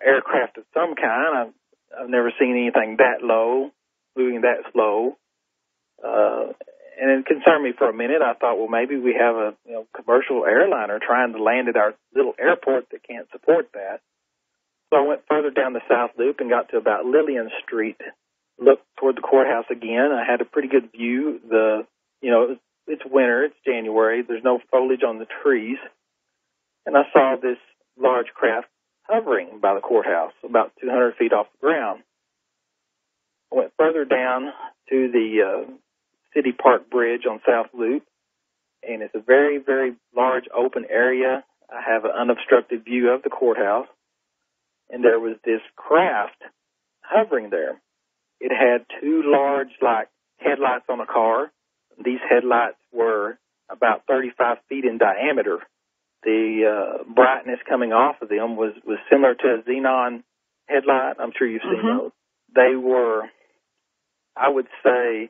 aircraft of some kind. I've never seen anything that low, moving that slow. And it concerned me for a minute. I thought, well, maybe we have a commercial airliner trying to land at our little airport that can't support that. So I went further down the South Loop and got to about Lillian Street, looked toward the courthouse again. I had a pretty good view. It's winter, it's January, there's no foliage on the trees. And I saw this large craft hovering by the courthouse, about 200 feet off the ground. I went further down to the City Park Bridge on South Loop, and it's a very, very large open area. I have an unobstructed view of the courthouse, and there was this craft hovering there. It had two large, headlights on a car. These headlights were about 35 feet in diameter. The brightness coming off of them was similar to a xenon headlight. I'm sure you've seen those. They were, I would say,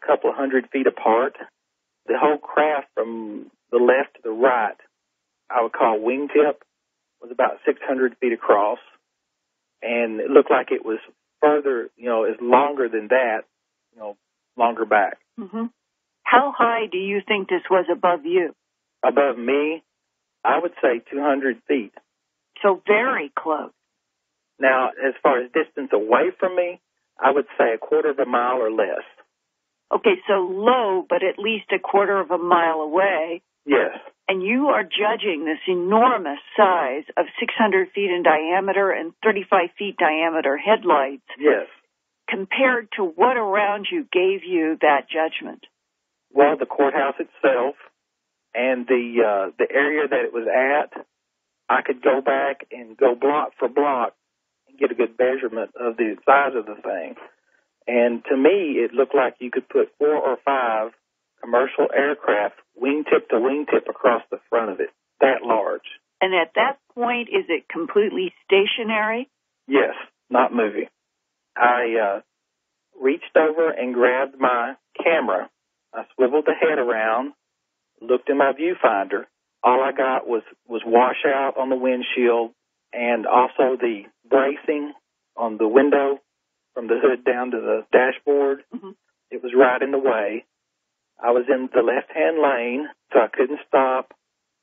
a couple of 100 feet apart. The whole craft from the left to the right, I would call wingtip, was about 600 feet across, and it looked like it was further, is longer than that, longer back. Mm-hmm. How high do you think this was above you? Above me, I would say 200 feet. So very close. Now, as far as distance away from me, I would say a quarter of a mile or less. Okay, so low, but at least a quarter of a mile away. Yes. And you are judging this enormous size of 600 feet in diameter and 35 feet diameter headlights. Yes. Compared to what around you gave you that judgment? Well, the courthouse itself and the area that it was at, I could go back and go block for block and get a good measurement of the size of the thing. And to me, it looked like you could put 4 or 5 commercial aircraft wingtip to wingtip across the front of it, that large. And at that point, is it completely stationary? Yes, not moving. I reached over and grabbed my camera. I swiveled the head around, looked in my viewfinder. All I got was washout on the windshield and also the bracing on the window from the hood down to the dashboard. Mm-hmm. It was right in the way. I was in the left-hand lane, so I couldn't stop.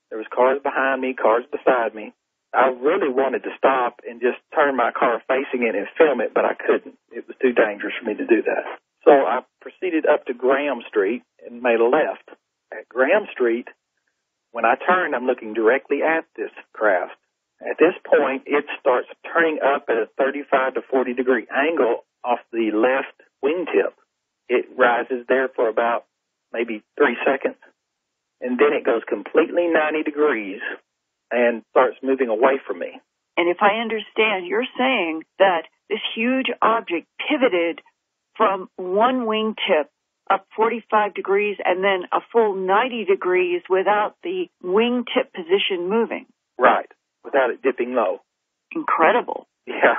There was cars behind me, cars beside me. I really wanted to stop and just turn my car facing it and film it, but I couldn't. It was too dangerous for me to do that. So I proceeded up to Graham Street and made a left. At Graham Street, when I turned, I'm looking directly at this craft. At this point, it starts turning up at a 35 to 40 degree angle off the left wingtip. It rises there for about maybe 3 seconds, and then it goes completely 90 degrees and starts moving away from me. And if I understand, you're saying that this huge object pivoted from one wingtip up 45 degrees and then a full 90 degrees without the wingtip position moving. Right, without it dipping low. Incredible. Yeah.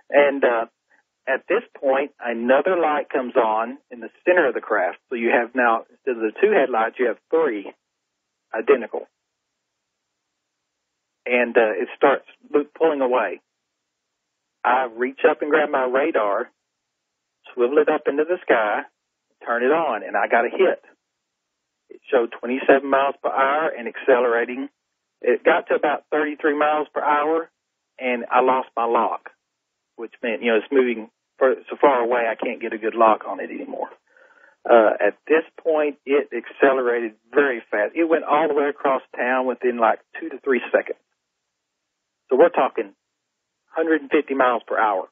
And at this point, another light comes on in the center of the craft. So you have now, instead of the 2 headlights, you have 3 identical. And it starts pulling away. I reach up and grab my radar, swivel it up into the sky, turn it on, and I got a hit. It showed 27 miles per hour and accelerating. It got to about 33 miles per hour, and I lost my lock, which meant, it's moving so far away I can't get a good lock on it anymore. At this point, it accelerated very fast. It went all the way across town within 2 to 3 seconds. So we're talking 150 miles per hour,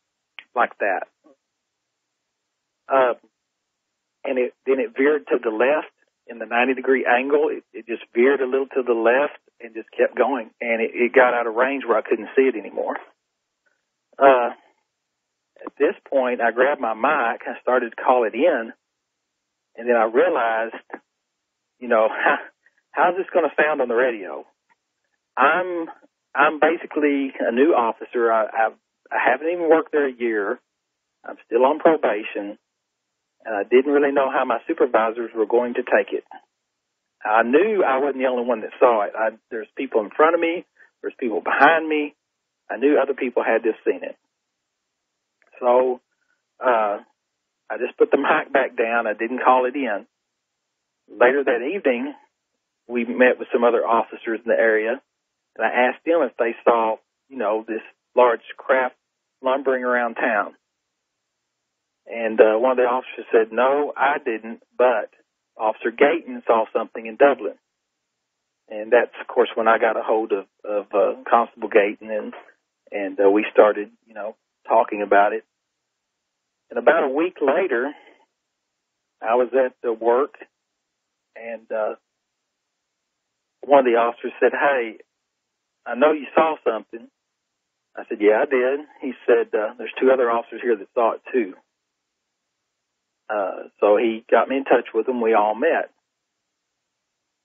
like that. And then it veered to the left in the 90-degree angle. It just veered a little to the left and just kept going. And it got out of range where I couldn't see it anymore. At this point, I grabbed my mic and started to call it in. And then I realized, how's this going to sound on the radio? I'm basically a new officer. I haven't even worked there a year. I'm still on probation, and I didn't really know how my supervisors were going to take it. I knew I wasn't the only one that saw it. There's people in front of me. There's people behind me. I knew other people had just seen it. So I just put the mic back down. I didn't call it in. Later that evening, we met with some other officers in the area, and I asked them if they saw, this large craft lumbering around town. And one of the officers said, no, I didn't, but Officer Gayton saw something in Dublin. And that's, of course, when I got a hold of Constable Gayton, and we started, talking about it. And about a week later, I was at work, and one of the officers said, hey, I know you saw something. I said, yeah, I did. He said, there's two other officers here that saw it too. So he got me in touch with them. We all met.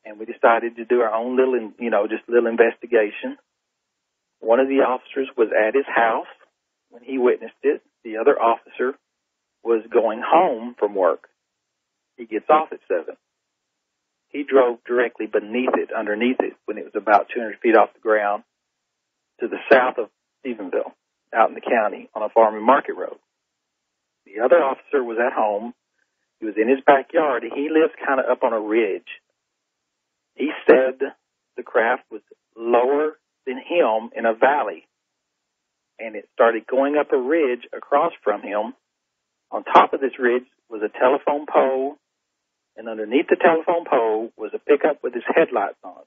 And we decided to do our own little, just a little investigation. One of the officers was at his house when he witnessed it. The other officer was going home from work. He gets off at 7. He drove directly underneath it, when it was about 200 feet off the ground, to the south of Stephenville, out in the county, on a farm and market road. The other officer was at home. He was in his backyard. He lives kind of up on a ridge. He said the craft was lower than him in a valley, and it started going up a ridge across from him. On top of this ridge was a telephone pole, and underneath the telephone pole was a pickup with his headlights on.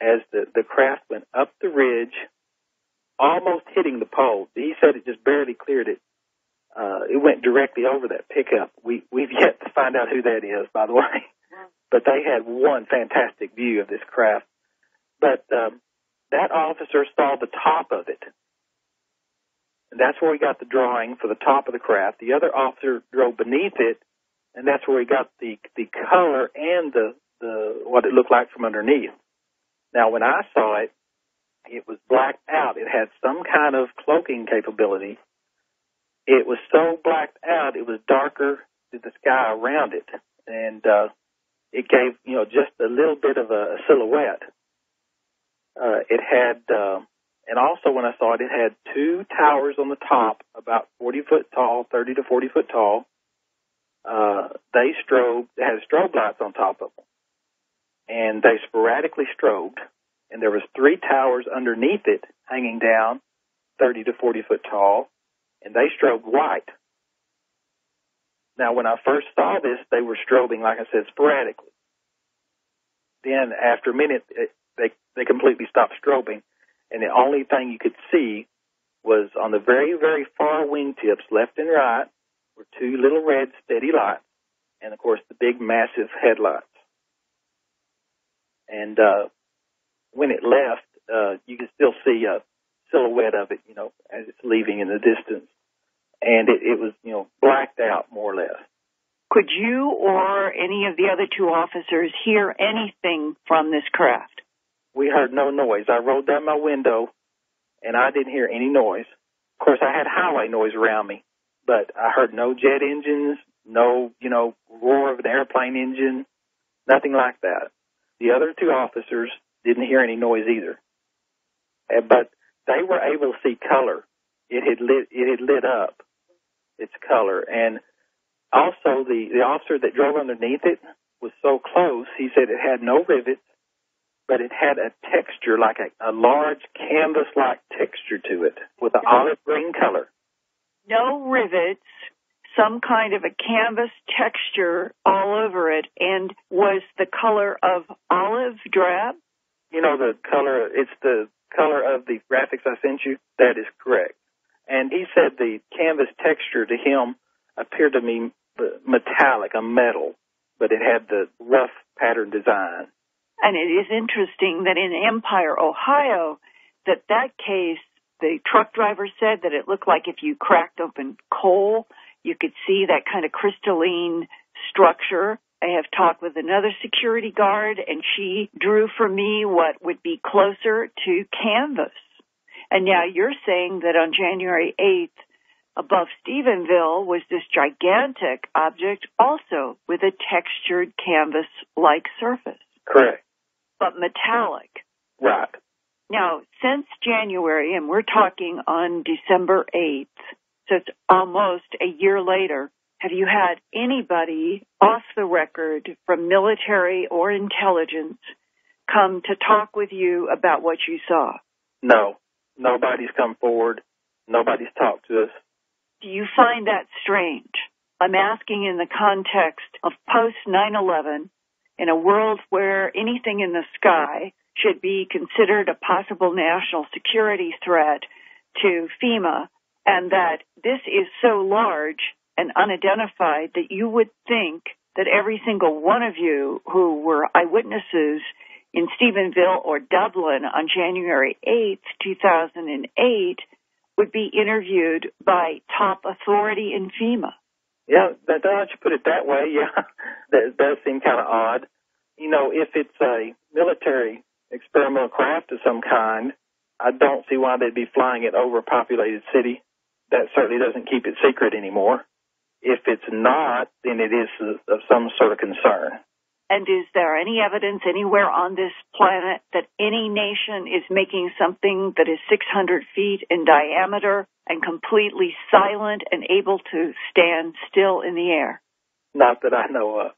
As the craft went up the ridge, almost hitting the pole, he said it just barely cleared it. It went directly over that pickup. We've yet to find out who that is, by the way. But they had one fantastic view of this craft. But that officer saw the top of it. And that's where we got the drawing for the top of the craft. The other officer drove beneath it, and that's where we got the color and the what it looked like from underneath. Now, when I saw it, it was blacked out. It had some kind of cloaking capability. It was so blacked out, it was darker than the sky around it. And it gave, just a little bit of a silhouette. It had, and also when I saw it, it had two towers on the top, about 40 foot tall, 30 to 40 foot tall. They had strobe lights on top of them. And they sporadically strobed. And there was 3 towers underneath it hanging down, 30 to 40 foot tall. And they strobed white. Now, when I first saw this, they were strobing, like I said, sporadically. Then, after a minute, they completely stopped strobing, and the only thing you could see was on the very, very far wingtips, left and right, were 2 little red steady lights, and, of course, the big, massive headlights. And when it left, you could still see a silhouette of it, as it's leaving in the distance. And it was, blacked out more or less. Could you or any of the other 2 officers hear anything from this craft? We heard no noise. I rolled down my window, and I didn't hear any noise. Of course, I had highway noise around me, but I heard no jet engines, no, roar of an airplane engine, nothing like that. The other 2 officers didn't hear any noise either. But they were able to see color. It had lit up its color. And also the officer that drove underneath it was so close, he said it had no rivets, but it had a texture, like a large canvas-like texture to it with an olive green color. No rivets, some kind of a canvas texture all over it, and was the color of olive drab? The color, it's the color of the graphics I sent you. That is correct. And he said the canvas texture to him appeared to me metallic, a metal, but it had the rough pattern design. And it is interesting that in Empire, Ohio, that case, the truck driver said that it looked like if you cracked open coal, you could see that kind of crystalline structure. I have talked with another security guard, and she drew for me what would be closer to canvas. And now you're saying that on January 8th, Above Stephenville was this gigantic object, also with a textured canvas-like surface. Correct. But metallic. Right. Now, since January, and we're talking on December 8th, so it's almost a year later, have you had anybody off the record from military or intelligence come to talk with you about what you saw? No. Nobody's come forward. Nobody's talked to us. Do you find that strange? I'm asking in the context of post 9/11, in a world where anything in the sky should be considered a possible national security threat to FEMA, and that this is so large and unidentified that you would think that every single one of you who were eyewitnesses in Stephenville or Dublin on January 8th, 2008, would be interviewed by top authority in FEMA. Yeah, that you put it that way, yeah, that does seem kind of odd. You know, if it's a military experimental craft of some kind, I don't see why they'd be flying it over a populated city. That certainly doesn't keep it secret anymore. If it's not, then it is of some sort of concern. And is there any evidence anywhere on this planet that any nation is making something that is 600 feet in diameter and completely silent and able to stand still in the air? Not that I know of.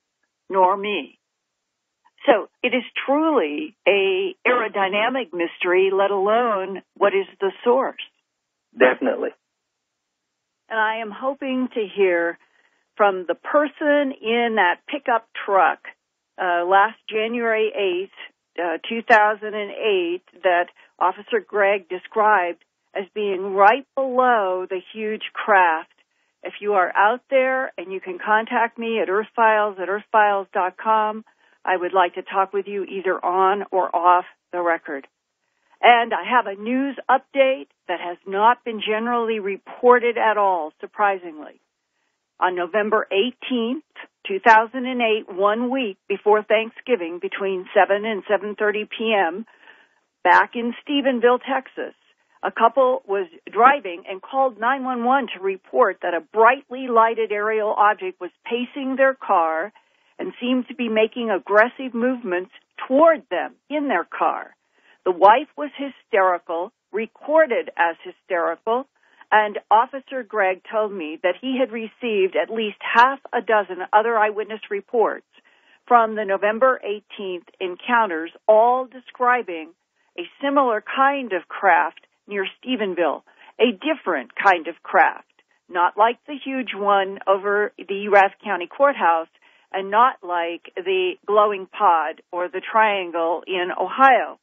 Nor me. So it is truly a aerodynamic mystery, let alone what is the source. Definitely. And I am hoping to hear from the person in that pickup truck last January 8th, 2008, that Officer Gregg described as being right below the huge craft. If you are out there, and you can contact me at earthfiles@earthfiles.com, I would like to talk with you either on or off the record. And I have a news update that has not been generally reported at all, surprisingly. On November 18th, 2008, 1 week before Thanksgiving, between 7 and 7:30 p.m., back in Stephenville, Texas, a couple was driving and called 911 to report that a brightly lighted aerial object was pacing their car and seemed to be making aggressive movements toward them in their car. The wife was hysterical, recorded as hysterical, and Officer Gregg told me that he had received at least half a dozen other eyewitness reports from the November 18th encounters, all describing a similar kind of craft near Stephenville, a different kind of craft, not like the huge one over the Erath County Courthouse, and not like the glowing pod or the triangle in Ohio.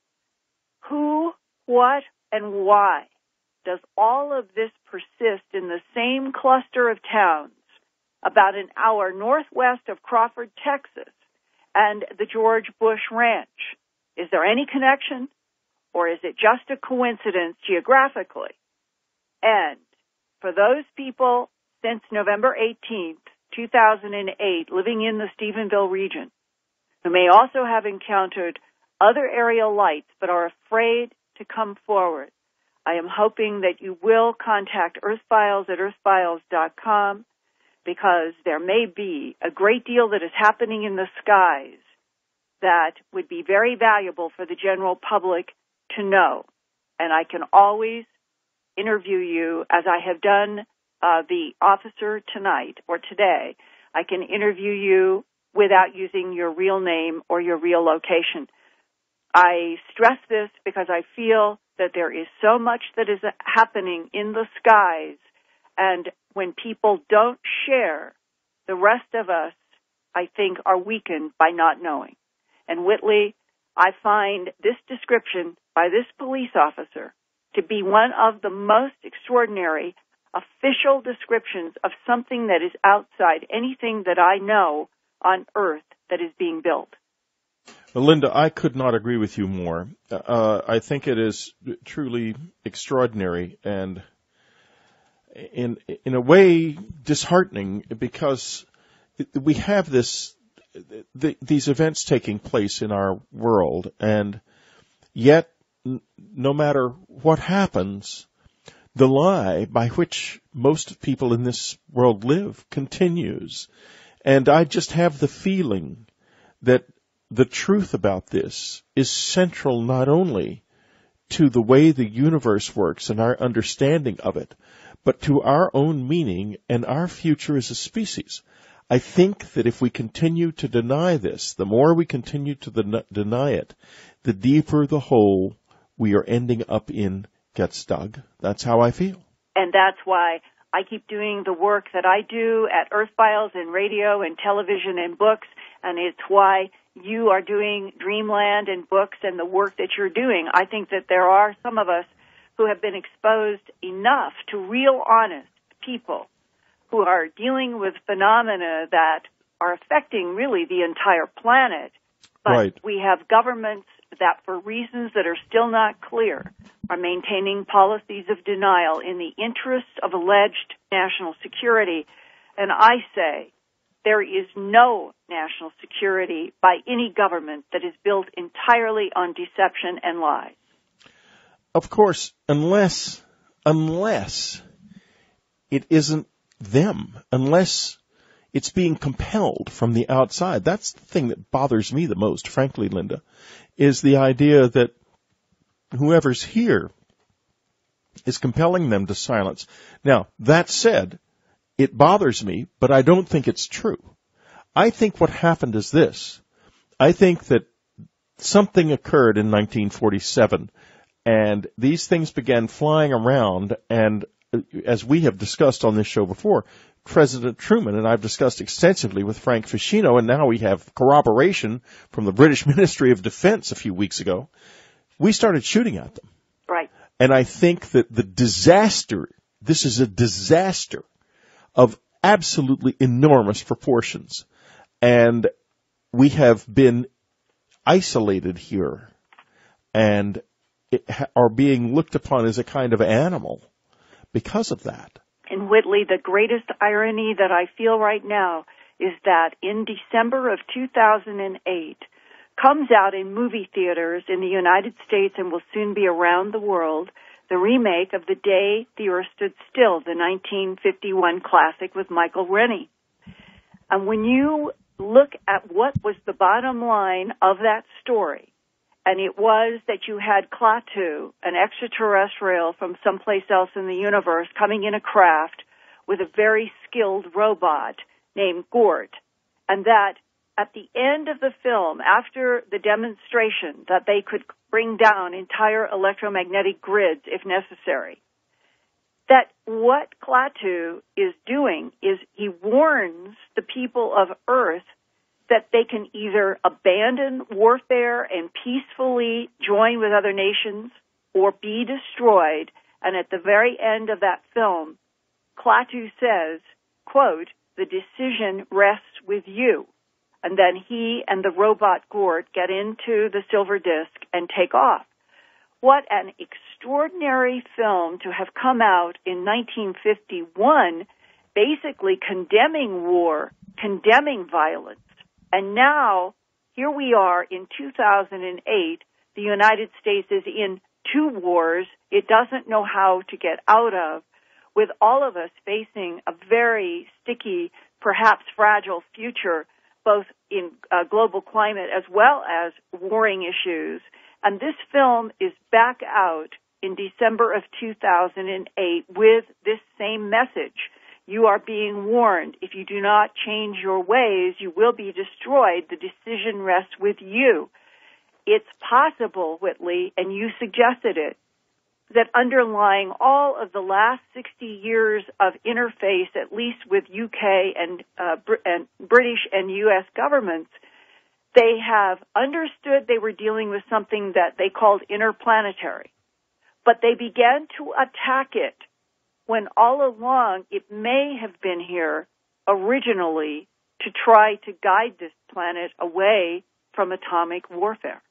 Who, what, and why does all of this persist in the same cluster of towns about an hour northwest of Crawford, Texas, and the George Bush Ranch? Is there any connection, or is it just a coincidence geographically? And for those people since November 18th, 2008, living in the Stephenville region, who may also have encountered other aerial lights but are afraid to come forward, I am hoping that you will contact earthfiles@earthfiles.com, because there may be a great deal that is happening in the skies that would be very valuable for the general public to know. And I can always interview you, as I have done the officer tonight or today. I can interview you without using your real name or your real location. I stress this because I feel that there is so much that is happening in the skies, and when people don't share, the rest of us, I think, are weakened by not knowing. And Whitley, I find this description by this police officer to be one of the most extraordinary official descriptions of something that is outside anything that I know on Earth that is being built. Linda, I could not agree with you more. I think it is truly extraordinary and in a way disheartening, because we have these events taking place in our world, and yet no matter what happens, the lie by which most people in this world live continues. And I just have the feeling that the truth about this is central not only to the way the universe works and our understanding of it, but to our own meaning and our future as a species. I think that if we continue to deny this, the more we continue to deny it, the deeper the hole we are ending up in gets dug. That's how I feel. And that's why I keep doing the work that I do at Earth Files and radio and television and books, and it's why you are doing Dreamland and books and the work that you're doing. I think that there are some of us who have been exposed enough to real, honest people who are dealing with phenomena that are affecting really the entire planet. But right. We have governments that, for reasons that are still not clear, are maintaining policies of denial in the interest of alleged national security. And I say there is no national security by any government that is built entirely on deception and lies. Of course, unless it isn't them, unless it's being compelled from the outside. That's the thing that bothers me the most, frankly, Linda, is the idea that whoever's here is compelling them to silence. Now, that said, it bothers me, but I don't think it's true. I think what happened is this. I think that something occurred in 1947, and these things began flying around, and as we have discussed on this show before, President Truman, and I've discussed extensively with Frank Ficino, and now we have corroboration from the British Ministry of Defense a few weeks ago, we started shooting at them. Right. And I think that this is a disaster of absolutely enormous proportions. And we have been isolated here and are being looked upon as a kind of animal because of that. And Whitley, the greatest irony that I feel right now is that in December of 2008 comes out in movie theaters in the United States and will soon be around the world, the remake of The Day the Earth Stood Still, the 1951 classic with Michael Rennie. And when you look at what was the bottom line of that story, and it was that you had Klaatu, an extraterrestrial from someplace else in the universe, coming in a craft with a very skilled robot named Gort, and that at the end of the film, after the demonstration that they could bring down entire electromagnetic grids if necessary, that what Klaatu is doing is he warns the people of Earth that they can either abandon warfare and peacefully join with other nations or be destroyed. And at the very end of that film, Klaatu says, quote, "The decision rests with you." And then he and the robot Gort get into the silver disc and take off. What an extraordinary film to have come out in 1951, basically condemning war, condemning violence. And now, here we are in 2008, the United States is in two wars it doesn't know how to get out of, with all of us facing a very sticky, perhaps fragile future, both in global climate as well as warring issues. And this film is back out in December of 2008 with this same message. You are being warned. If you do not change your ways, you will be destroyed. The decision rests with you. It's possible, Whitley, and you suggested it, that underlying all of the last 60 years of interface, at least with UK and British and U.S. governments, they have understood they were dealing with something that they called interplanetary. But they began to attack it when all along it may have been here originally to try to guide this planet away from atomic warfare.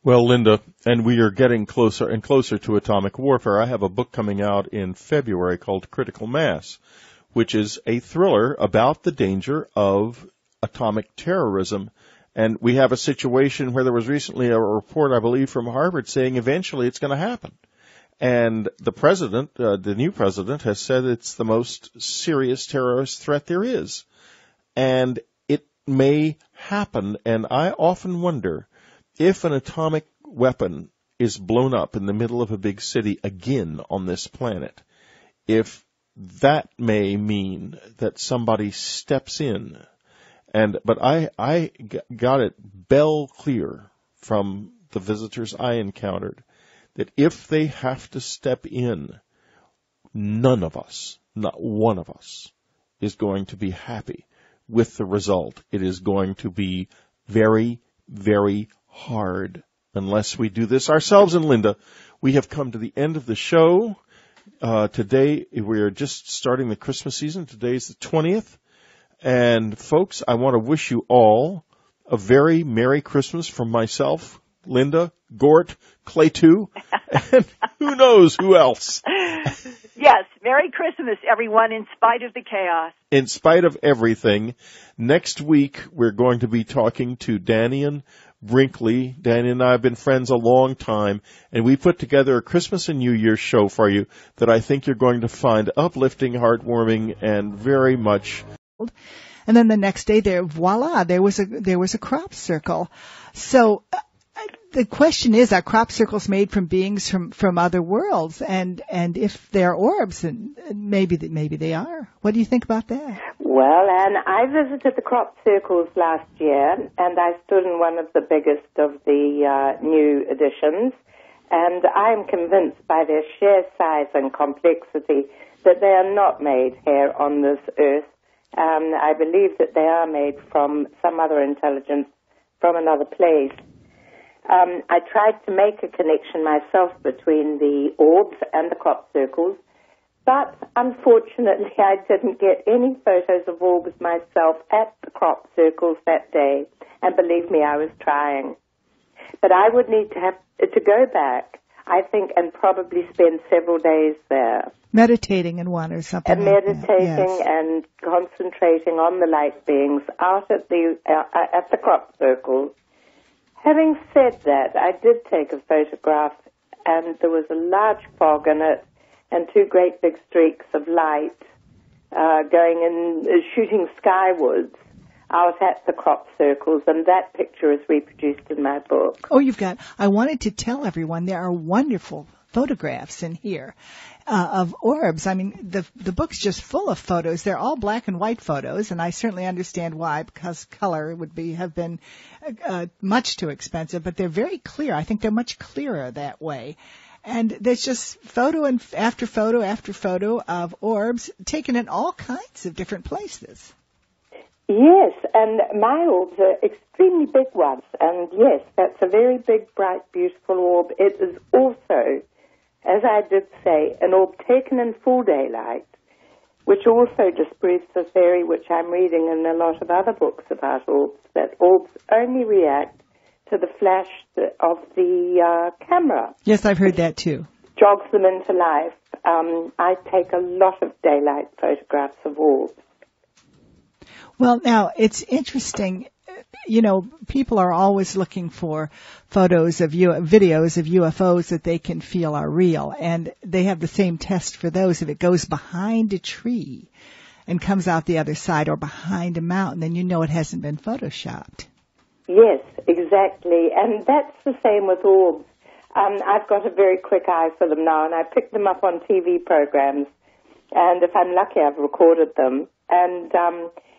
Well, Linda, and we are getting closer and closer to atomic warfare. I have a book coming out in February called Critical Mass, which is a thriller about the danger of atomic terrorism. And we have a situation where there was recently a report, I believe, from Harvard saying eventually it's going to happen. And the president, the new president, has said it's the most serious terrorist threat there is. And it may happen, and I often wonder if an atomic weapon is blown up in the middle of a big city again on this planet, if that may mean that somebody steps in. But I got it bell clear from the visitors I encountered that if they have to step in, none of us, not one of us, is going to be happy with the result. It is going to be very, very hard unless we do this ourselves. And Linda, we have come to the end of the show. Today, we are just starting the Christmas season. Today is the 20th. And folks, I want to wish you all a very Merry Christmas from myself, Linda, Gort, Clayton, and who knows who else. Yes, Merry Christmas, everyone, in spite of the chaos. In spite of everything. Next week, we're going to be talking to Danian Brinkley. Danny and I have been friends a long time, and we put together a Christmas and New Year's show for you that I think you're going to find uplifting, heartwarming, and very much. And then the next day, there was a crop circle. So the question is, are crop circles made from beings from other worlds? And if they're orbs, then maybe they are. What do you think about that? Well, Anne, I visited the crop circles last year, and I stood in one of the biggest of the new editions. And I am convinced by their sheer size and complexity that they are not made here on this earth. I believe that they are made from some other intelligence from another place. I tried to make a connection myself between the orbs and the crop circles, but unfortunately I didn't get any photos of orbs myself at the crop circles that day, and believe me, I was trying. But I would need to go back, I think, and probably spend several days there. Meditating in one or something. And meditating and concentrating on the light beings out at the crop circles. Having said that, I did take a photograph, and there was a large fog in it, and two great big streaks of light going in, shooting skywards out at the crop circles, and that picture is reproduced in my book. Oh, I wanted to tell everyone there are wonderful photographs in here of orbs. I mean, the book's just full of photos. They're all black and white photos, and I certainly understand why, because color would have been much too expensive, but they're very clear. I think they're much clearer that way. And there's just photo after photo of orbs taken in all kinds of different places. Yes, and my orbs are extremely big ones, and yes, that's a very big, bright, beautiful orb. It is also, as I did say, an orb taken in full daylight, which also disproves the theory which I'm reading in a lot of other books about orbs, that orbs only react to the flash of the camera. Yes, I've heard that too. Jogs them into life. I take a lot of daylight photographs of orbs. Well, now, it's interesting, people are always looking for videos of UFOs that they can feel are real, and they have the same test for those. If it goes behind a tree and comes out the other side, or behind a mountain, then you know it hasn't been photoshopped. Yes, exactly, and that's the same with orbs. I've got a very quick eye for them now, and I pick them up on TV programs, and if I'm lucky, I've recorded them, and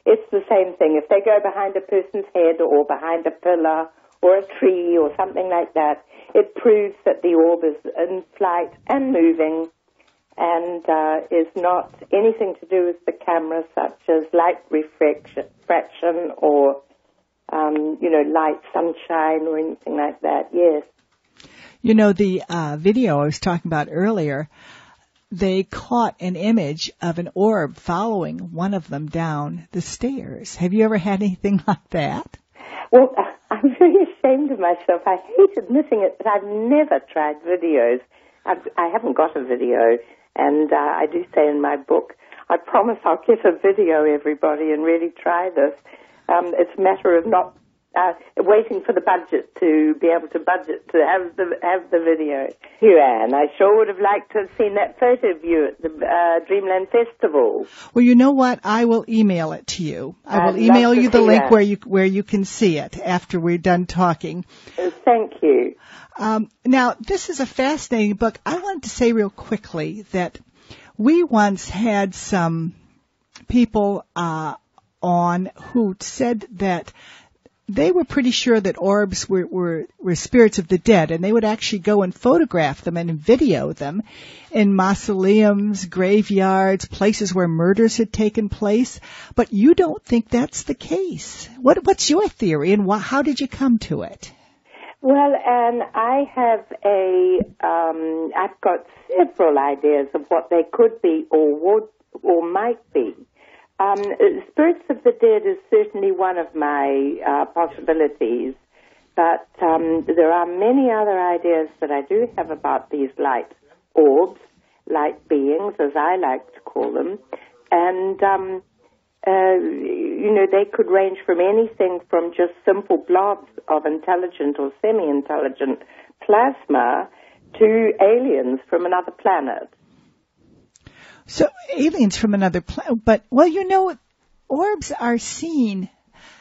it's the same thing. If they go behind a person's head or behind a pillar or a tree or something like that, it proves that the orb is in flight and moving and is not anything to do with the camera, such as light refraction or, light sunshine or anything like that, yes. The video I was talking about earlier, they caught an image of an orb following one of them down the stairs. Have you ever had anything like that? Well, I'm very ashamed of myself. I hate admitting it, but I've never tried videos. I haven't got a video, and I do say in my book, I promise I'll get a video, everybody, and really try this. It's a matter of not waiting for the budget to be able to budget to have the video. You, Anne, I sure would have liked to have seen that photo of you at the Dreamland Festival. Well, you know what? I will email it to you. I will email you the link where you can see it after we're done talking. Thank you. Now, this is a fascinating book. I wanted to say real quickly that we once had some people on who said that they were pretty sure that orbs were spirits of the dead, and they would actually go and photograph them and video them in mausoleums, graveyards, places where murders had taken place. But you don't think that's the case. What's your theory, and how did you come to it? Well, Anne, I have I've got several ideas of what they could be or would or might be. Spirits of the dead is certainly one of my possibilities, but there are many other ideas that I do have about these light orbs, light beings, as I like to call them, and they could range from anything from just simple blobs of intelligent or semi-intelligent plasma to aliens from another planet. So aliens from another planet, but orbs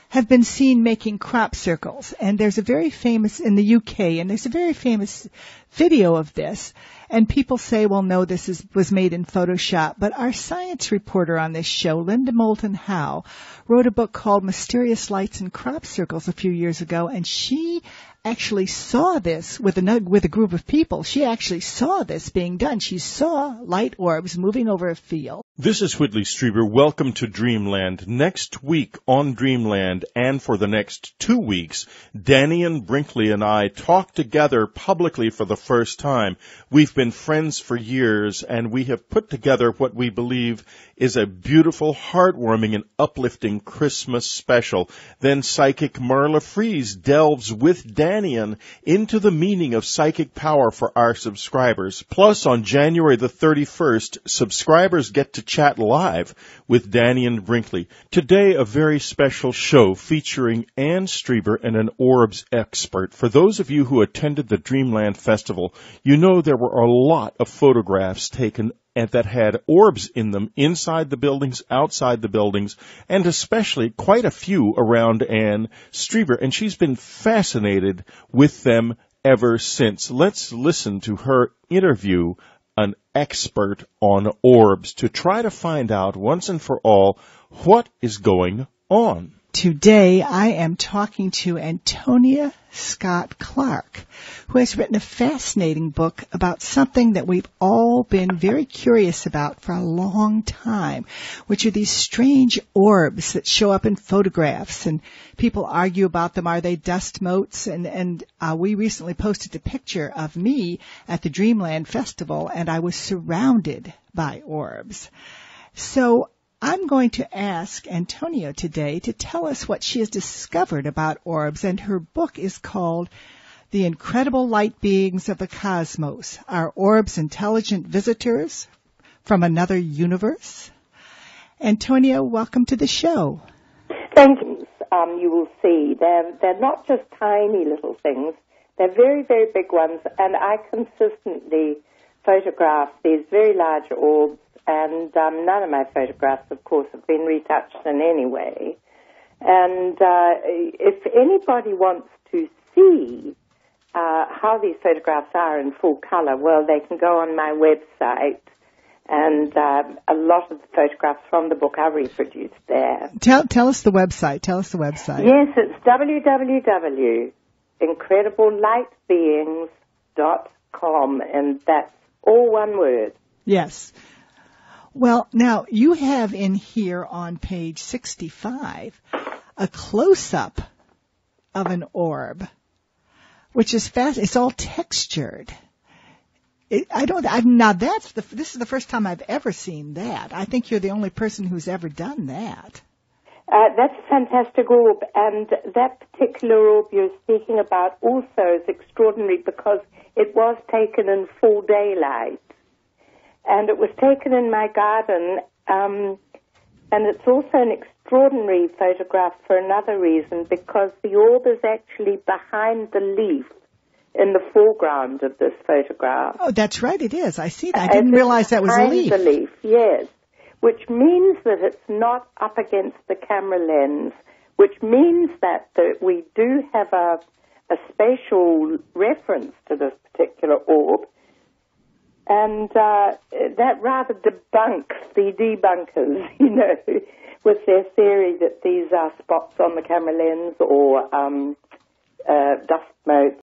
have been seen making crop circles, and there's a very famous in the UK, and there's a very famous video of this, and people say, well, no, this was made in Photoshop, but our science reporter on this show, Linda Moulton Howe, wrote a book called Mysterious Lights and Crop Circles a few years ago, and she actually saw this with a group of people. She actually saw this being done. She saw light orbs moving over a field. This is Whitley Strieber. Welcome to Dreamland. Next week on Dreamland, and for the next 2 weeks, Danian Brinkley and I talk together publicly for the first time. We've been friends for years, and we have put together what we believe is a beautiful, heartwarming, and uplifting Christmas special. Then psychic Marla Fries delves with Danian into the meaning of psychic power for our subscribers. Plus, on January the 31st, subscribers get to chat live with Danian Brinkley. Today, a very special show featuring Anne Strieber and an orbs expert. For those of you who attended the Dreamland Festival, you know there were a lot of photographs taken and that had orbs in them inside the buildings, outside the buildings, and especially quite a few around Anne Strieber. And she's been fascinated with them ever since. Let's listen to her interview an expert on orbs to try to find out once and for all what is going on. Today, I am talking to Antonia Scott Clark, who has written a fascinating book about something that we've all been very curious about for a long time, which are these strange orbs that show up in photographs, and people argue about them. Are they dust motes? And we recently posted a picture of me at the Dreamland Festival, and I was surrounded by orbs. So I'm going to ask Antonia today to tell us what she has discovered about orbs, and her book is called The Incredible Light Beings of the Cosmos. Are Orbs Intelligent Visitors from Another Universe? Antonia, welcome to the show. Thank you. You will see they're not just tiny little things. They're very, very big ones, and I consistently photograph these very large orbs. And none of my photographs, of course, have been retouched in any way. And if anybody wants to see how these photographs are in full color, well, they can go on my website, and a lot of the photographs from the book are reproduced there. Tell us the website. Tell us the website. Yes, it's www.incrediblelightbeings.com, and that's all one word. Yes. Well, now, you have in here on page 65 a close-up of an orb, which is fast. It's all textured. This is the first time I've ever seen that. I think you're the only person who's ever done that. That's a fantastic orb, and that particular orb you're speaking about also is extraordinary because it was taken in full daylight. And it was taken in my garden And it's also an extraordinary photograph for another reason, because the orb is actually behind the leaf in the foreground of this photograph. Oh, that's right, it is. I see that. I didn't realize that was a leaf. Behind the leaf, yes. Which means that it's not up against the camera lens, which means that we do have a spatial reference to this particular orb. And that rather debunks the debunkers, with their theory that these are spots on the camera lens or dust motes